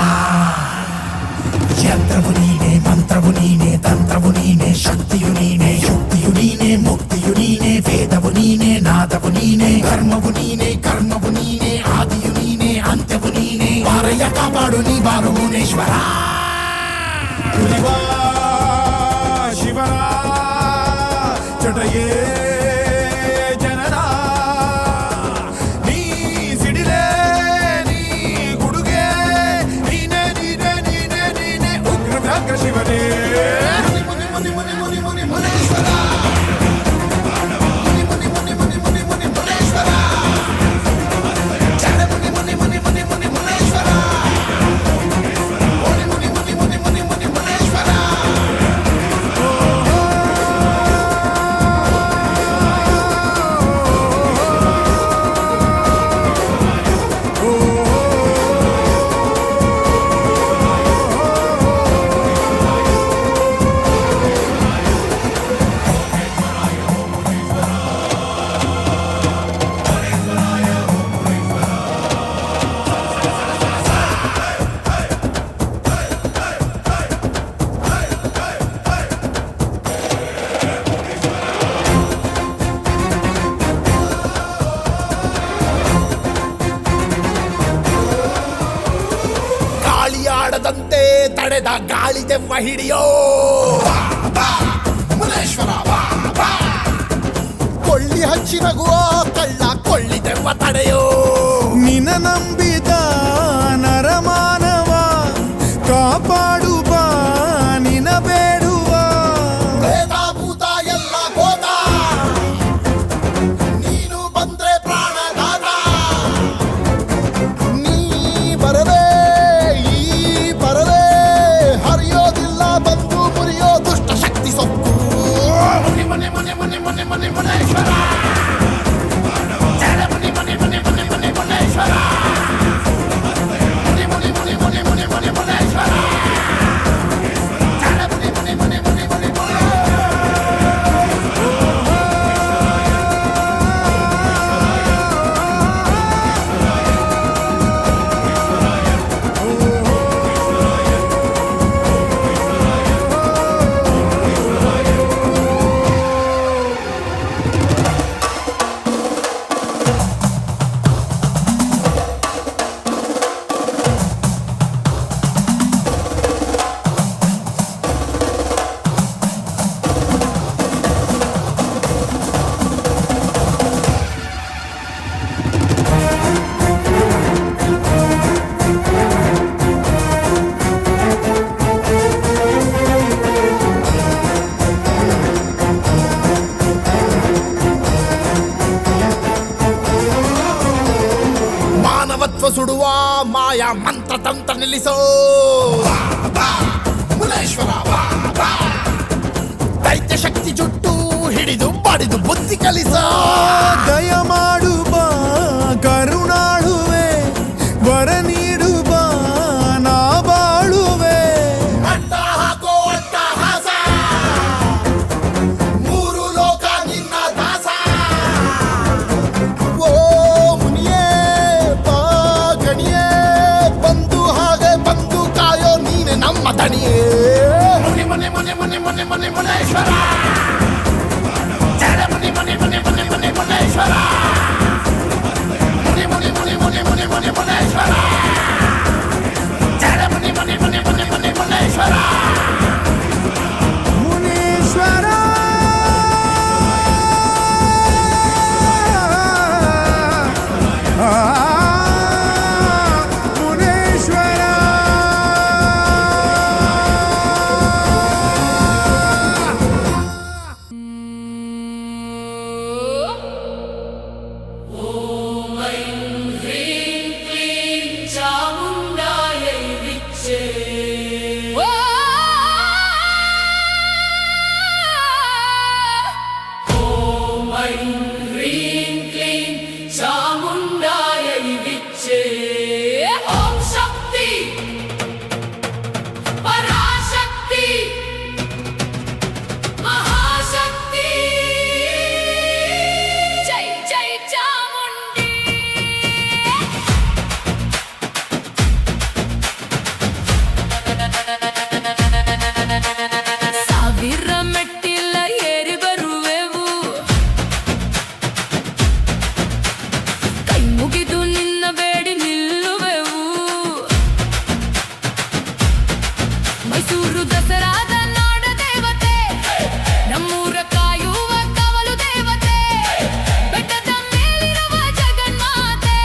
ಯಂತ್ರವು ನೀನೆ, ಮಂತ್ರವು ನೀನೆ, ತಂತ್ರವು ನೀನೆ, ಶಕ್ತಿಯು ನೀನೆ, ಯುಕ್ತಿಯು ನೀನೆ, ಮುಕ್ತಿಯು ನೀನೆ, ವೇದವು ನೀನೆ, ನಾದವು ನೀನೆ, ಧರ್ಮವು ನೀನೆ, ಕರ್ಮವು ನೀನೆ, ಆದಿಯು ನೀನೆ, ಅಂತ್ಯವು ನೀನೆ, ವಾರಯ್ಯ ಕಾಪಾಡು ನೀವಾರು ಮುನೇಶ್ವರ. ಶಿವನ ಜಟಯೇ ಜನರ ನೀ ಸಿಡಿಲೆ, ನೀ ಗುಡುಗೆ, ನೀನೆ ನೀನೆ ನೀನೆ ನೀನೆ ಉಗ್ರ ವ್ಯಾಘ್ರ ಶಿವನೇ. ಮುನಿ ಮುನಿ ಮುನಿ ಮುನಿ ಮುನಿ ಮುನೇಶ್ವರ, ಮುನಿ ಮುನಿ ಮುನಿ ಮುನಿ ಮುನಿ ಮುನಿ ಮುನೇಶ್ವರ, ಜಡ ಮುನಿ ಮುನಿ ಮುನಿ ಮುನಿ ಮುನಿ ಮುನೇಶ್ವರ, ಮುನಿ ಮುನಿ ಮುನಿ ಮುನಿ ಮುನಿ ಮುನಿ ಮುನೇಶ್ವರ. ಗಾಳಿಯಾಡದಂತೆ ತಡೆದ ಗಾಳಿ ದೆವ್ವ ಹಿಡಿಯೋ ಮುನೇಶ್ವರ. ಕೊಳ್ಳಿ ಹಚ್ಚಿ ನಗುವ ಕಳ್ಳ ಕೊಳ್ಳಿ ದೆವ್ವ ತಡೆಯೋ. ನಿನ ನಂಬಿದ ನರಮಾನವ ಕಾಪಾಡುವ ನಿನ ಬೇಡುವ. ಭೇದ ಭೂತ ಎಲ್ಲ ಗೋದ, ನೀನು ಬಂದ್ರೆ ಪ್ರಾಣದಾತ. ನೀ ಬರದೆ ಈ ಪರದೆ ಹರಿಯೋದಿಲ್ಲ, ಬಂದು ಮುರಿಯೋ ದುಷ್ಟ ಶಕ್ತಿ ಸೊಕ್ಕು. ಮುನಿ ಮುನಿ ಮುನಿ ಮುನಿ ಮುನಿ ಮುನಿ ಮುನೇಶ್ವರ, ಜಡ ಮುನಿ ಮುನಿ ಮುನಿ ಮುನಿ ಮುನಿ ಮುನೇಶ್ವರ. ಮಾನವತ್ವ ಸುಡುವ ಮಾಯಾ ಮಂತ್ರ ತಂತ್ರ ನಿಲ್ಲಿಸೋ ಮುನೇಶ್ವರ ದೈತ್ಯ ಶಕ್ತಿ ಜುಟ್ಟು ಹಿಡಿದು ಬಡಿದು ಬುದ್ಧಿ ಕಲಿಸೋ ದಯ ಮಾಡು ಬಾ ಕರುಣಾಳುವೆ ವರ ನೀಡು ಬಾ ನಾ ಬಾಳುವೆ ಅಡ್ಡ ಹಾಕೋ ಅಟ್ಟಹಾಸ ಮೂರು ಲೋಕ ನಿನ್ನ ದಾಸ ಓ ಮುನಿಯೇ ಬಾ ಗಣಿಯೇ ಬಂದು ಹಾಗೆ ಬಂದು ಕಾಯೋ ನೀನೆ ನಮ್ಮ ದಣಿಯೇ ಮುನಿ ಮುನಿ ಮುನಿ ಮುನಿ ಮುನಿ ಮುನಿ ಮುನೇಶ್ವರ ಜಡ ಮುನಿ ಮುನಿ ಮುನಿ ಮುನಿ ಮುನಿ ಮುನೇಶ್ವರ ಮುನಿ ಮುನಿ ಮುನಿ ಮುನಿ ಮುನಿ ಮುನಿ ಮುನೇಶ್ವರ ಜಡ ಮುನಿ ಮುನಿ ಮುನಿ ಮುನಿ ಮುನಿ ಮುನೇಶ್ವರ ಮುನೀಶ್ವರ ಮುನೇಶ್ವರ ಮೈಸೂರು ದಸರಾದ ನಾಡ ದೇವತೆ ನಮ್ಮೂರ ಕಾಯುವ ಕವಲು ದೇವತೆ ಬೆಟ್ಟದ ಮೇಲಿರುವ ಜಗನ್ಮಾತೆ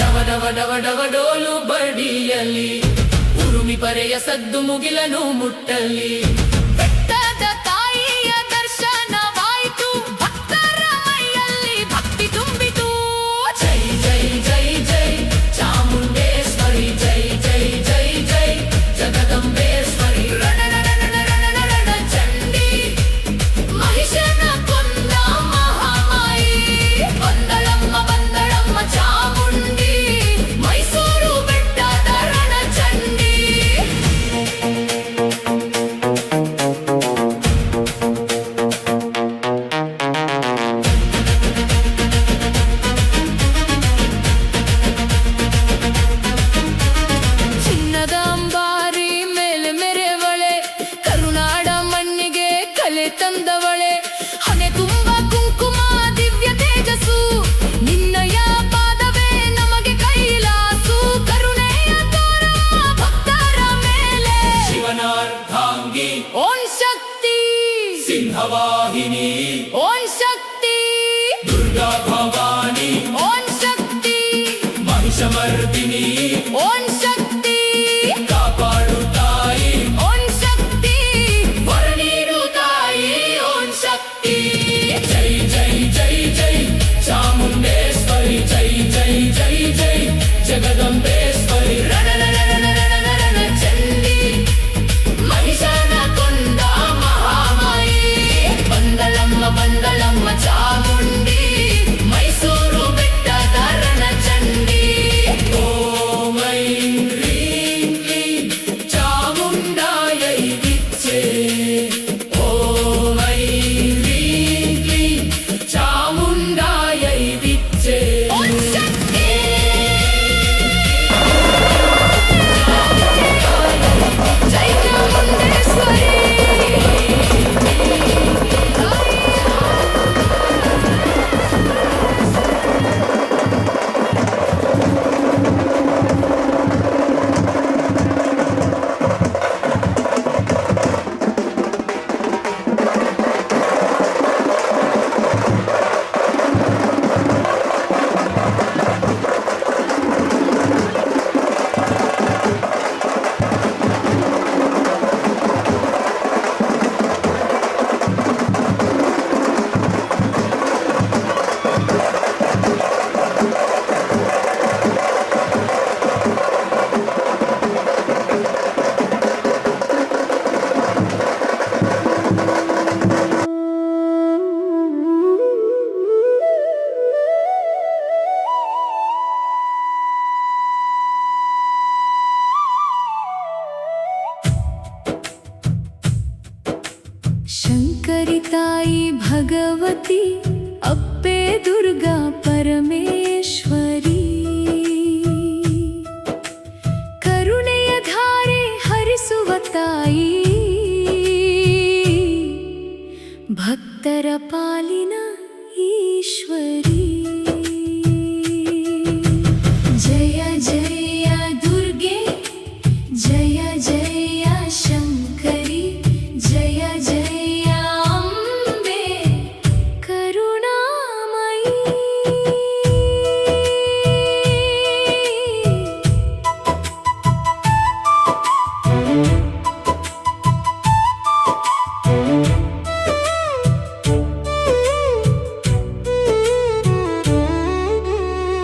ಡವ ಡವ ಡವ ಡವ ಡೋಲು ಬಡಿಯಲಿ ಉರುಮಿ ಪರೆಯ ಸದ್ದು ಮುಗಿಲನು ಮುಟ್ಟಲಿ ಬೆಟ್ಟದ ತಾಯಿಯ ದರ್ಶನವಾಯಿತು ಭಕ್ತರ ಮೈಯಲ್ಲಿ ಭಕ್ತಿ ತುಂಬಿತು ಜೈ ಜೈ ಜೈ ಜೈ ಚಾಮುಂಡೇಶ್ವರಿ ಜೈ ಜೈ ಜೈ ಜೈ ಜಗದಂಬೇಶ್ವರಿ ರಣ ಚಂಡಿ ಮಹಿಷನ ಕೊಂದ ಮಹಾಮಾಯಿ ಬಂದಳಮ್ಮ ಚಾಮುಂಡಿ ಮೈಸೂರು ಬೆಟ್ಟದ ರಣಚಂಡಿ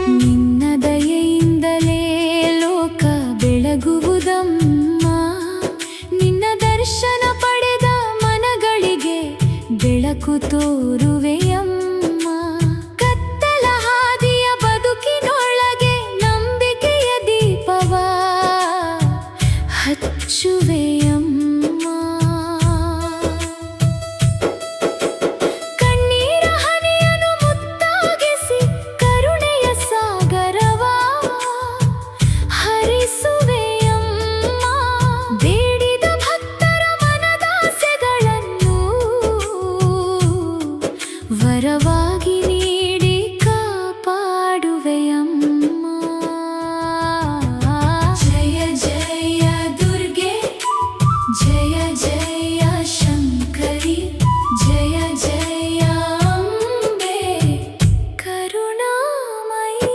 ನಿನ್ನ ದಯೆಯಿಂದಲೇ ಲೋಕ ಬೆಳಗುವುದಮ್ಮ. ನಿನ್ನ ದರ್ಶನ ಪಡೆದ ಮನಗಳಿಗೆ ಬೆಳಕು ತೋರುವೆಯಮ್ಮ. ಕತ್ತಲ ಹಾದಿಯ ಬದುಕಿನೊಳಗೆ ನಂಬಿಕೆಯ ದೀಪವ ಹಚ್ಚುವೆಯಮ್ಮ. ಕಣ್ಣೀರ ಹನಿಯನ್ನು ಮುತ್ತಾಗಿಸಿ ಕರುಣೆಯ ಸಾಗರವ ಹರಿಸುವೆಯಮ್ಮ. ಬೇಡಿದ ಭಕ್ತರ ಮನದಾಸೆಗಳನ್ನು ವರವಾಗಿ ನೀಡಿ ಕಾಪಾಡುವೆಯಮ್ಮ. ಜಯ ಜಯ ದುರ್ಗೆ, ಜಯ ಜಯ ಶಂಕರಿ, ಜಯ ಜಯ ಅಂಬೆ ಕರುಣಾಮಯಿ.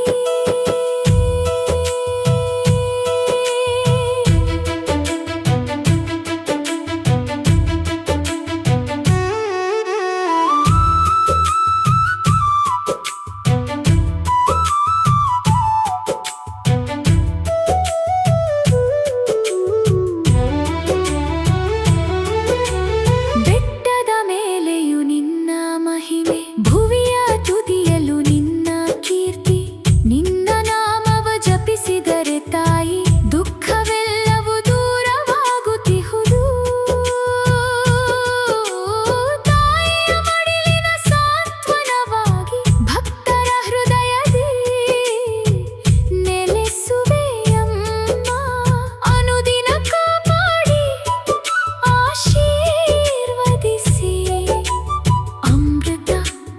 ಬೆಟ್ಟದ ಮೇಲೆಯೂ ನಿನ್ನ ಮಹಿಮೆ, ಭುವಿಯ ತುದಿಯಲು ನಿನ್ನ ಕೀರ್ತಿ. ನಿನ್ನ ನಾಮವ ಜಪಿಸಿದರೆ ತಾಯಿ, ದುಃಖವೆಲ್ಲವೂ ದೂರವಾಗುತ್ತಿಹುದು. ತಾಯಿಯ ಮಡಿಲಿನ ಸಾಂತ್ವನವಾಗಿ ಭಕ್ತರ ಹೃದಯದಿ ನೆಲೆಸುವೆಯಮ್ಮ. ಅನುದಿನ ಕಾಪಾಡಿ ಆಶೀರ್ವದಿಸಿ ಅಮೃತ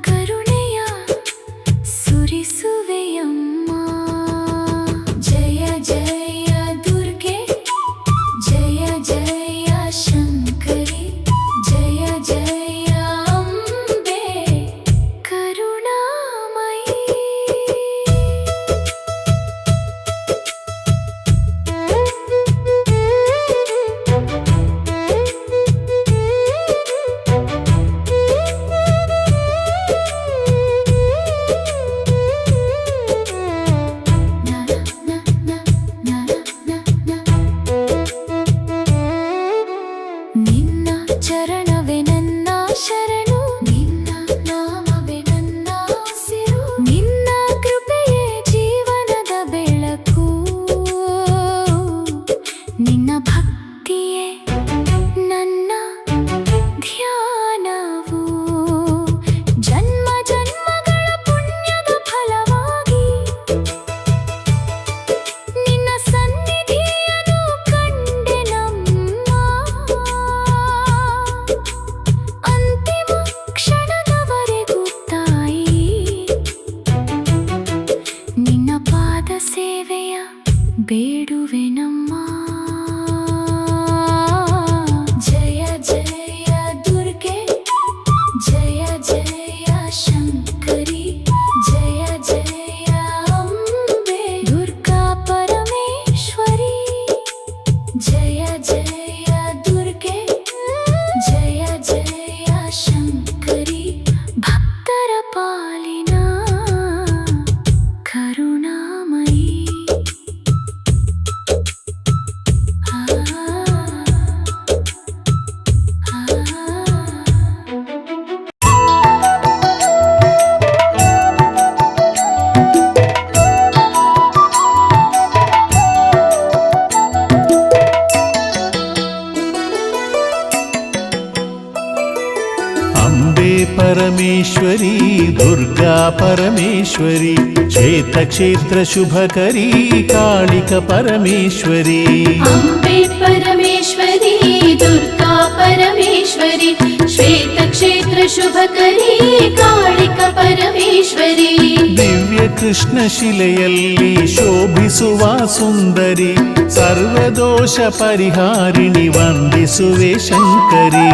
ಕರುಣೆಯ ಸುರಿಸುವೆಯಮ್ಮ. ಜಯ ಜಯ ದುರ್ಗೆ, ಜಯ ಜಯ ಶಂಕರಿ, ಜಯ ಜಯ ಅಂಬೆ ಕರುಣಾಮಯಿ. ನಿನ್ನ ಚರಣವೇ ನನ್ನ ಶರಣು, ನಿನ್ನ ನಾಮವೇ ನನ್ನ ಉಸಿರು. ನಿನ್ನ ಕೃಪೆಯೇ ಜೀವನದ ಬೆಳಕು, ನಿನ್ನ ಭಕ್ತಿಯೇ ನನ್ನ ಧ್ಯಾನವು. ಜನ್ಮ ಜನ್ಮಗಳ ಪುಣ್ಯದ ಫಲವಾಗಿ ನಿನ್ನ ಸನ್ನಿಧಿಯನ್ನು ಕಂಡೆನಮ್ಮ. ಅಂತಿಮ ಕ್ಷಣದವರೆಗೂ ತಾಯಿ ನಿನ್ನ ಪಾದ ಸೇವೆಯ ಬೇಡುವೆನಮ್ಮ. ಜಯ ಜಯ ದುರ್ಗೆ, ಜಯ ಜಯ ಶಂಕರಿ, ಜಯ ಜಯ ಅಂಬೆ ದುರ್ಗಾ ಪರಮೇಶ್ವರಿ. ಜಯ ಜಯ ದುರ್ಗೆ, ಜಯ ಜಯ ಶಂಕರಿ, ಭಕ್ತರ ಪಾಲಿನ ಕರುಣಾಮಯಿ. ಆ ಅಂಬೆ ಪರಮೇಶ್ವರಿ, ದುರ್ಗಾ ಪರಮೇಶ್ವರಿ, ಶ್ವೇತಕ್ಷೇತ್ರ ಶುಭಕರಿ, ಕಾಳಿಕ ಪರಮೇಶ್ವರಿ. ಅಂಬೆ ಪರಮೇಶ್ವರಿ, ದುರ್ಗಾ ಪರಮೇಶ್ವರಿ, ಶ್ವೇತಕ್ಷೇತ್ರ ಶುಭಕರಿ, ಕಾಳಿಕ ಪರಮೇಶ್ವರಿ. ದಿವ್ಯ ಕೃಷ್ಣ ಶಿಲೆಯಲ್ಲಿ ಶೋಭಿಸುವ ಸುಂದರಿ, ಸರ್ವದೋಷ ಪರಿಹಾರಿಣಿ ವಂದಿಸುವೆ ಶಂಕರಿ.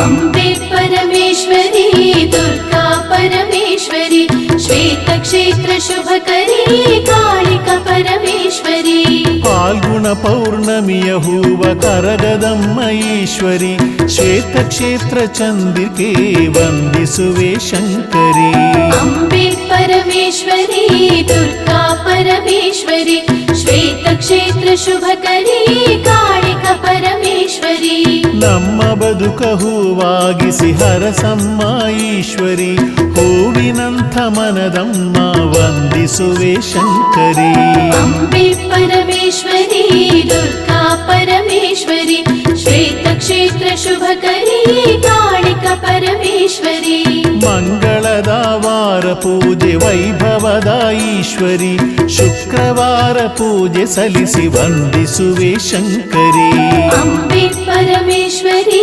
ಅಂಬೆ ಪರಮೇಶ್ವರಿ, ದುರ್ಗಾ ಪರಮೇಶ್ವರಿ, ಶ್ವೇತಕ್ಷೇತ್ರ ಶುಭಕರಿ, ಕಾಳಿಕ ಪರಮೇಶ್ವರಿ. ಫಾಲ್ಗುಣ ಪೌರ್ಣಮಿಯ ಹೂವ ಕರಗದಮ್ಮ ಈಶ್ವರಿ, ಶ್ವೇತಕ್ಷೇತ್ರ ಚಂದಿಕೆ ವಂದಿಸುವೆ ಶಂಕರಿ. ಅಂಬೆ ಪರಮೇಶ್ವರಿ, ದುರ್ಗಾ ಶುಭಕರಿ ಕಾಳಿಕ ಪರಮೇಶ್ವರಿ ನಮ್ಮ ಬದುಕ ಹೂವಾಗಿಸಿ ಹರಸಮ್ಮ ಈಶ್ವರಿ ಹೂವಿನಂಥ ಮನದಮ್ಮ ವಂದಿಸುವೆ ಶಂಕರಿ ಅಂಬೆ ಪರಮೇಶ್ವರಿ ದುರ್ಗಾ ಪರಮೇಶ್ವರಿ ಶ್ವೇತ ಕ್ಷೇತ್ರ ಶುಭಕರಿ ಕಾಳಿಕ ಪರಮೇಶ್ವರಿ ಮಂಗಳದ ವಾರ ಪೂಜೆ ವೈಭವದ ಈಶ್ವರಿ ಶುಕ್ರವಾರ ಪೂಜೆ ಸಲ್ಲಿಸಿ ವಂದಿಸುವೆ ಶಂಕರಿ ಅಂಬೆ ಪರಮೇಶ್ವರಿ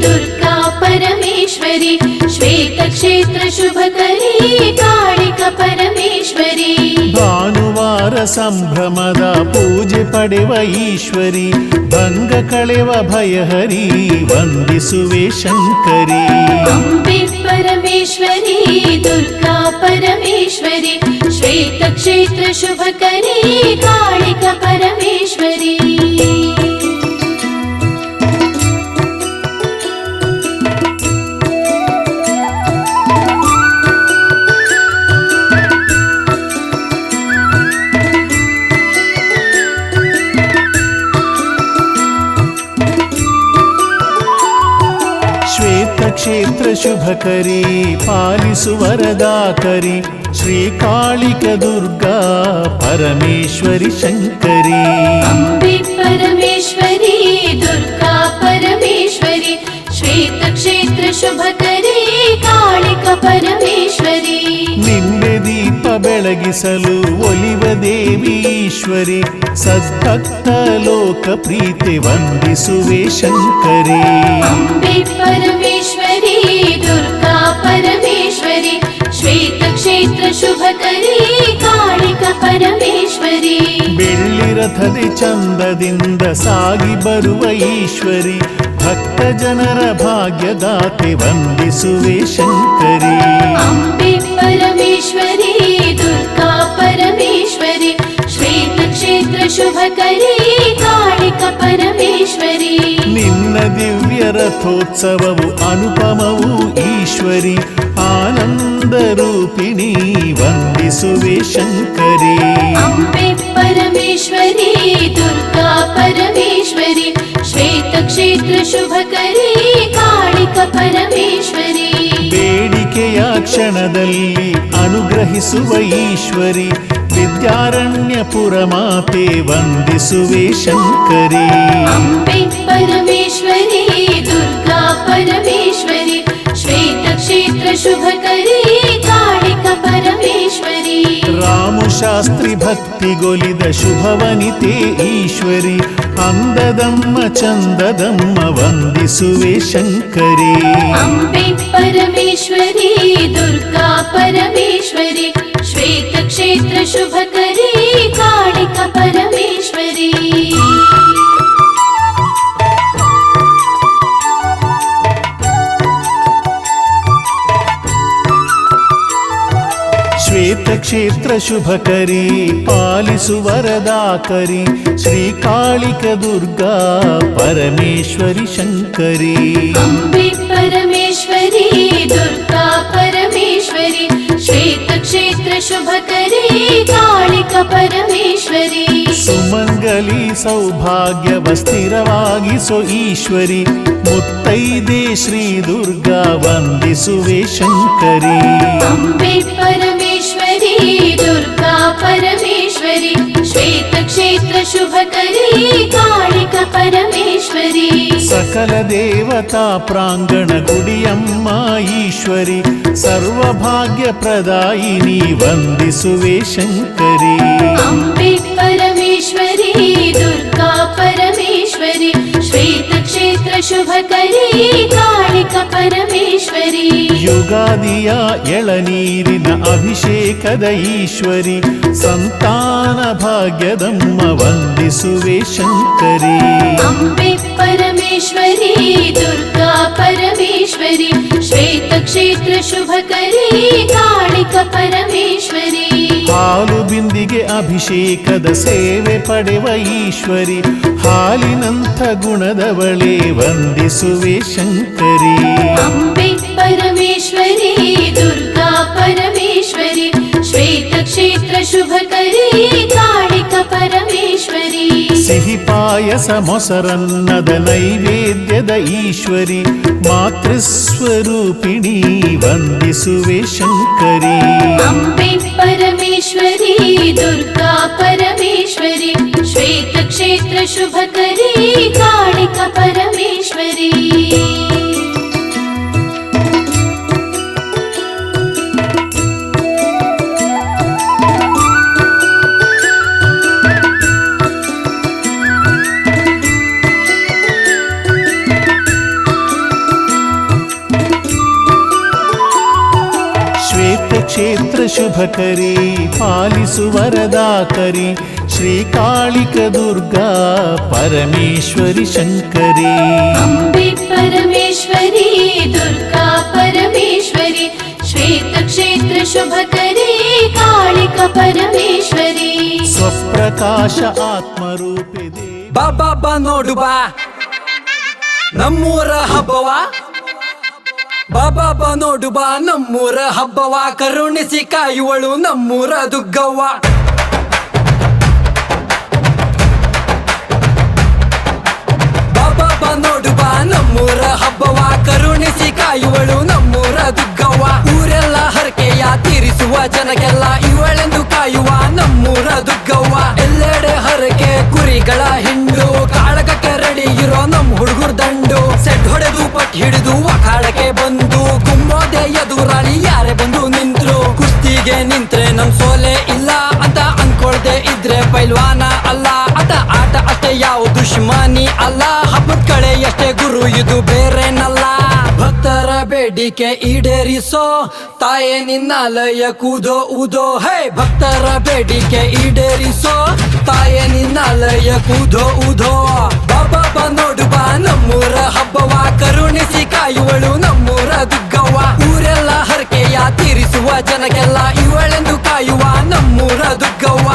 ದುರ್ಗಾ ಪರಮೇಶ್ವರಿ ಶ್ವೇತ ಕ್ಷೇತ್ರ ಶುಭಕರಿ ಕಾಳಿಕ ಪರಮೇಶ್ವರಿ ಭಾನುವಾರ ಸಂಭ್ರಮದ ಪೂಜೆ ಪಡೆವ ಈಶ್ವರಿ ಭಂಗ ಕಳೆವ ಭಯಹರಿ ವಂದಿಸುವೆ ಶಂಕರಿ ಅಂಬೆ ಪರಮೇಶ್ವರಿ ದುರ್ಗಾ ಪರಮೇಶ್ವರಿ ಶ್ವೇತ ಕ್ಷೇತ್ರ ಶುಭಕರಿ ಕಾಳಿಕ ಪರಮೇಶ್ವರಿ ಕ್ಷೇತ್ರ ಶುಭಕರಿ ಪಾಲಿಸು ವರದಾಕರಿ ಶ್ರೀಕಾಳಿಕ ದುರ್ಗಾ ಪರಮೇಶ್ವರಿ ಶಂಕರಿ ಅಂಬೆ ಪರಮೇಶ್ವರಿ ದುರ್ಗಾ ಪರಮೇಶ್ವರಿ ಶ್ವೇತ ಕ್ಷೇತ್ರ ಶುಭಕರಿ ಕಾಳಿಕ ಪರಮೇಶ್ವರಿ ನಿನ್ನೆ ದೀಪ ಬೆಳಗಿಸಲು ಒಲಿವ ದೇವಿ ಈಶ್ವರಿ ಸದ್ಭಕ್ತ ಲೋಕ ಪ್ರೀತಿ ವಂದಿಸುವೆ ಶಂಕರಿ ಅಂಬೆ ಪರಮೇಶ್ವರಿ ದುರ್ಗಾ ಪರಮೇಶ್ವರಿ ಶ್ವೇತ ಕ್ಷೇತ್ರ ಶುಭಕರಿ ಕಾಳಿಕ ಪರಮೇಶ್ವರಿ ಬೆಳ್ಳಿ ರಥದೆ ಚಂದದಿಂದ ಸಾಗಿ ಬರುವ ಈಶ್ವರಿ ಭಕ್ತ ಜನರ ಭಾಗ್ಯದಾತೆ ವಂದಿಸುವೆ ಶಂಕರಿ ಅಂಬೆ ಪರಮೇಶ್ವರಿ ದುರ್ಗಾ ಪರಮೇಶ್ವರಿ ಶ್ವೇತ ಕ್ಷೇತ್ರ ಶುಭಕರಿ ಕಾಳಿಕ ಪರಮೇಶ್ವರಿ ನಿನ್ನ ದಿವ್ಯ ರಥೋತ್ಸವವು ಅನುಪಮವು ಈಶ್ವರಿ ಆನಂದ ರೂಪಿಣಿ ವಂದಿಸುವೆ ಶಂಕರಿ ಅಂಬೆ ಪರಮೇಶ್ವರಿ ದುರ್ಗಾ ಪರಮೇಶ್ವರಿ ಶ್ವೇತ ಕ್ಷೇತ್ರ ಶುಭಕರಿ ಕಾಳಿಕ ಪರಮೇಶ್ವರಿ ಬೇಡಿಕೆಯ ಕ್ಷಣದಲ್ಲಿ ಅನುಗ್ರಹಿಸುವ ಈಶ್ವರಿ ವಿದ್ಯಾರಣ್ಯಪುರ ಮಾತೆ ವಂದಿಸುವೆ ಶಂಕರಿ ಅಂಬೆ ಪರಮೇಶ್ವರಿ ದುರ್ಗಾ ಪರಮೇಶ್ವರಿ ಶ್ವೇತ ಕ್ಷೇತ್ರ ಶುಭಕರಿ ಕಾಳಿಕ ಪರಮೇಶ್ವರಿ ರಾಮು ಶಾಸ್ತ್ರಿ ಭಕ್ತಿಗೊಲಿದ ಶುಭವನಿತೆ ಈಶ್ವರಿ ಅಂದದಮ್ಮ ಚಂದದಮ್ಮ ವಂದಿಸುವೆ ಶಂಕರಿ ಅಂಬೆ ಪರಮೇಶ್ವರಿ ದುರ್ಗಾ ಪರಮೇಶ್ವರಿ ಶ್ವೇತ ಕ್ಷೇತ್ರ ಶುಭಕರಿ ಕಾಳಿಕ ಪರಮೇಶ್ವರಿ ಶ್ವೇತ ಕ್ಷೇತ್ರ ಶುಭಕರಿ ಪಾಲಿಸು ವರದಾಕರಿ ಶ್ರೀಕಾಳಿಕ ದುರ್ಗಾ ಪರಮೇಶ್ವರಿ ಶಂಕರಿ ಅಂಬೆ ಪರಮೇಶ್ವರಿ ದುರ್ಗಾ ಪರಮೇಶ್ವರಿ ಶ್ವೇತ ಕ್ಷೇತ್ರ ಶುಭಕರಿ ಕಾಳಿಕ ಪರಮೇಶ್ವರಿ ಸುಮಂಗಲಿ ಸೌಭಾಗ್ಯವ ಸ್ಥಿರವಾಗಿಸೋ ಈಶ್ವರಿ ಮುತ್ತೈದೆ ಶ್ರೀ ದುರ್ಗಾ ವಂದಿಸುವೆ ಶಂಕರಿ ಅಂಬೆ ಪರಮೇಶ್ವರಿ ದುರ್ಗಾ ಪರಮೇಶ್ವರಿ ಶ್ವೇತ ಕ್ಷೇತ್ರ ಶುಭಕರಿ ಕಾಳಿಕ ಪರಮೇಶ್ವರಿ ಸಕಲ ದೇವತಾ ಪ್ರಾಂಗಣ ಗುಡಿಯಮ್ಮ ಈಶ್ವರಿ ಸರ್ವಭಾಗ್ಯ ಪ್ರದಾಯಿನಿ ವಂದಿಸುವೆ ಶಂಕರಿ ಅಂಬೆ ಪರಮೇಶ್ವರಿ ದುರ್ಗಾ ಪರಮೇಶ್ವರಿ ಶ್ವೇತ ಕ್ಷೇತ್ರ ಶುಭಕರಿ ಕಾಳಿಕ ಪರಮೇಶ್ವರಿ ಯುಗಾದಿಯ ಎಳನೀರಿನ ಅಭಿಷೇಕದ ಈಶ್ವರಿ ಸಂತಾನ ಭಾಗ್ಯದಮ್ಮ ವಂದಿಸುವೆ ಶಂಕರಿ ಅಂಬೆ ಪರಮೇಶ್ವರಿ ದುರ್ಗಾ ಪರಮೇಶ್ವರಿ ಶ್ವೇತ ಕ್ಷೇತ್ರ ಶುಭಕರಿ ಕಾಳಿಕ ಪರಮೇಶ್ವರಿ ಹಾಲು ಬಿಂದಿಗೆ ಅಭಿಷೇಕದ ಸೇವೆ ಪಡೆವ ಈಶ್ವರಿ ಹಾಲಿನಂಥ ಗುಣದವಳೇ ವಂದಿಸುವೆ ಶಂಕರಿ ಅಂಬೆ ಪರಮೇಶ್ವರಿ ದುರ್ಗಾ ಪರಮೇಶ್ವರಿ ಶ್ವೇತ ಕ್ಷೇತ್ರ ಶುಭಕರಿ ಕಾಳಿಕ ಪರಮೇಶ್ವರಿ ಸಿಹಿ ಪಾಯಸ ಮೊಸರನ್ನದ ನೈವೇದ್ಯದ ಈಶ್ವರಿ ಮಾತೃಸ್ವರೂಪಿಣಿ ವಂದಿಸುವೆ ಶಂಕರಿ. ಅಂಬೆ ಪರಮೇಶ್ವರಿ ದುರ್ಗಾ ಪರಮೇಶ್ವರಿ ಶ್ವೇತ ಕ್ಷೇತ್ರ ಶುಭಕರಿ ಕಾಳಿಕ ಪರಮೇಶ್ವರಿ. ಕ್ಷೇತ್ರ ಶುಭಕರಿ ಪಾಲಿಸು ವರದಾಕರಿ ಶ್ರೀಕಾಳಿಕ ದುರ್ಗಾ ಪರಮೇಶ್ವರಿ ಶಂಕರಿ. ಅಂಬೆ ಪರಮೇಶ್ವರಿ ದುರ್ಗಾ ಪರಮೇಶ್ವರಿ ಶ್ವೇತ ಕ್ಷೇತ್ರ ಶುಭಕರಿ ಕಾಳಿಕ ಪರಮೇಶ್ವರಿ. ಸ್ವಪ್ರಕಾಶ ಆತ್ಮರೂಪೆ ಬಾ ನೋಡು ಬಾ ನಮ್ಮೂರ ಹಬ್ಬವ, ಬಾಬಾ ನೋಡು ಬಾ ನಮ್ಮೂರ ಹಬ್ಬವ, ಕರುಣಿಸಿ ಕಾಯುವಳು ನಮ್ಮೂರ ದುಗ್ಗವ್ವ. ಬಾಬಾ ನೋಡು ಬಾ ನಮ್ಮೂರ ಹಬ್ಬವ, ಕರುಣಿಸಿ ಕಾಯುವಳು ನಮ್ಮೂರ ದುಗ್ಗವ್ವ. ಊರೆಲ್ಲ ಹರಕೆಯ ತೀರಿಸುವ ಜನಕ್ಕೆಲ್ಲ ಇವಳೆಂದು ಕಾಯುವ ನಮ್ಮೂರ ದುಗ್ಗವ್ವ. ಎಲ್ಲೆಡೆ ಹರಕೆ ಕುರಿಗಳ ಹಿಂಡು, ಕಾಳಗಕ್ಕೆ ರೆಡಿ ಇರೋ ನಮ್ ಹುಡುಗರು ದಂಡು. ಸೆಟ್ ಹೊಡೆದು ಪಟ್ ಹಿಡಿದು ಅಖಾಡಕ್ಕೆ ಬಂದು ಗುಮ್ಮೋದೆ ಎದುರಾಳಿ ಯಾರೇ ಬಂದು ನಿಂತ್ರು. ಕುಸ್ತಿಗೆ ನಿಂತ್ರೆ ನಮ್ ಸೋಲೆ ಇಲ್ಲ ಅಂತ ಅನ್ಕೊಳ್ದೆ ಇದ್ರೆ ಪೈಲ್ವಾನ ಅಲ್ಲ. ಆಟ ಅಷ್ಟೇ ಯಾವ ದುಶ್ಮನಿ ಅಲ್ಲ, ಹಬ್ಬದ ಕಡೆ ಎಷ್ಟೇ ಗುರು ಇದು ಬೇರೇನಲ್ಲ. ಭಕ್ತರ ಬೇಡಿಕೆ ಈಡೇರಿಸೋ ತಾಯೇ ನಿನ್ನಾಲಯ ಕೂದೋ ಊದೋ. ಹೇ ಭಕ್ತರ ಬೇಡಿಕೆ ಈಡೇರಿಸೋ ತಾಯೇ ನಿನ್ನಾಲಯ ಕೂದೋ ಊದೋ. ಬಾಬಾ ನೋಡು ಬಾ ನಮ್ಮೂರ ಹಬ್ಬವ, ಕರುಣಿಸಿ ಕಾಯುವಳು ನಮ್ಮೂರ ದುಗ್ಗವ್ವ. ಊರೆಲ್ಲ ಹರಕೆಯ ತೀರಿಸುವ ಜನಕ್ಕೆಲ್ಲ ಇವಳೆಂದು ಕಾಯುವ ನಮ್ಮೂರ ದುಗ್ಗವ್ವ.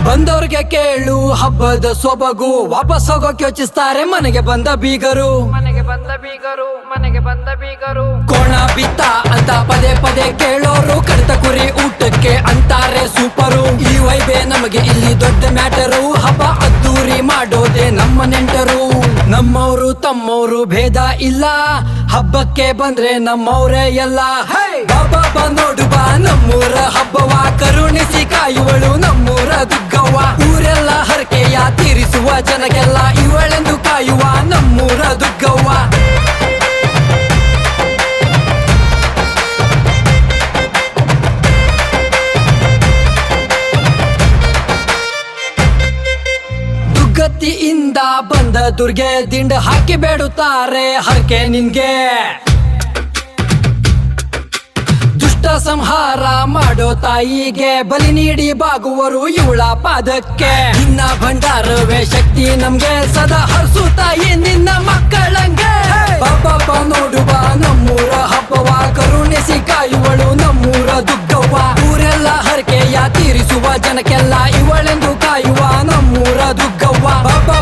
ಬಂದವ್ರಿಗೆ ಕೇಳು ಹಬ್ಬದ ಸೊಬಗು, ವಾಪಸ್ ಹೋಗೋಕೆ ಯೋಚಿಸ್ತಾರೆ ಮನೆಗೆ ಬಂದ ಬೀಗರು. ಕೋಣ ಬಿತ್ತ ಅಂತ ಪದೇ ಪದೇ ಕೇಳೋರು, ಕಡಿತ ಕುರಿ ಊಟಕ್ಕೆ ಅಂತಾರೆ ಸೂಪರು. ಈ ವೈಬೆ ನಮಗೆ ಇಲ್ಲಿ ದೊಡ್ಡ ಮ್ಯಾಟರು, ಹಬ್ಬ ಅದ್ದೂರಿ ಮಾಡೋದೆ ನಮ್ಮ ನೆಂಟರು. ನಮ್ಮವರು ತಮ್ಮವರು ಭೇದ ಇಲ್ಲ, ಹಬ್ಬಕ್ಕೆ ಬಂದ್ರೆ ನಮ್ಮವ್ರೇ ಎಲ್ಲ. ಬಾಬಾ ನೋಡು ಬಾ ನಮ್ಮೂರ ಹಬ್ಬವ, ಕರುಣಿಸಿ ಕಾಯುವಳು ನಮ್ಮೂರ ದುಗ್ಗವ್ವ. ಊರೆಲ್ಲ ಹರಕೆಯ ತೀರಿಸುವ ಜನಕ್ಕೆಲ್ಲ ಇವಳೆಂದು ಕಾಯುವ ನಮ್ಮೂರ ದುಗ್ಗವ್ವ. ದುರ್ಗತಿಯಿಂದ ಬಂದ ದುರ್ಗೆ ದಿಂಡ ಹಾಕಿ ಬೇಡುತ್ತಾರೆ ಹರಕೆ ನಿನ್ಗೆ. ದುಷ್ಟ ಸಂಹಾರ ಮಾಡೋ ತಾಯಿಗೆ ಬಲಿ ನೀಡಿ ಬಾಗುವರು ಇವಳ ಪಾದಕ್ಕೆ. ನಿನ್ನ ಭಂಡಾರವೇ ಶಕ್ತಿ ನಮ್ಗೆ, ಸದಾ ಹರ್ಸು ತಾಯಿ ನಿನ್ನ ಮಕ್ಕಳಂಗೆ. ಬಾಬಾ ನೋಡು ಬಾ ನಮ್ಮೂರ ಹಬ್ಬವ, ಕರುಣಿಸಿ ಕಾಯುವಳು ನಮ್ಮೂರ ದುಗ್ಗವ್ವ. ಊರೆಲ್ಲ ಹರಕೆಯ ತೀರಿಸುವ ಜನಕ್ಕೆಲ್ಲ ಇವಳೆಂದು ಕಾಯುವ ನಮ್ಮೂರ ದುಗ್ಗವ್ವ. ಬಾಬಾ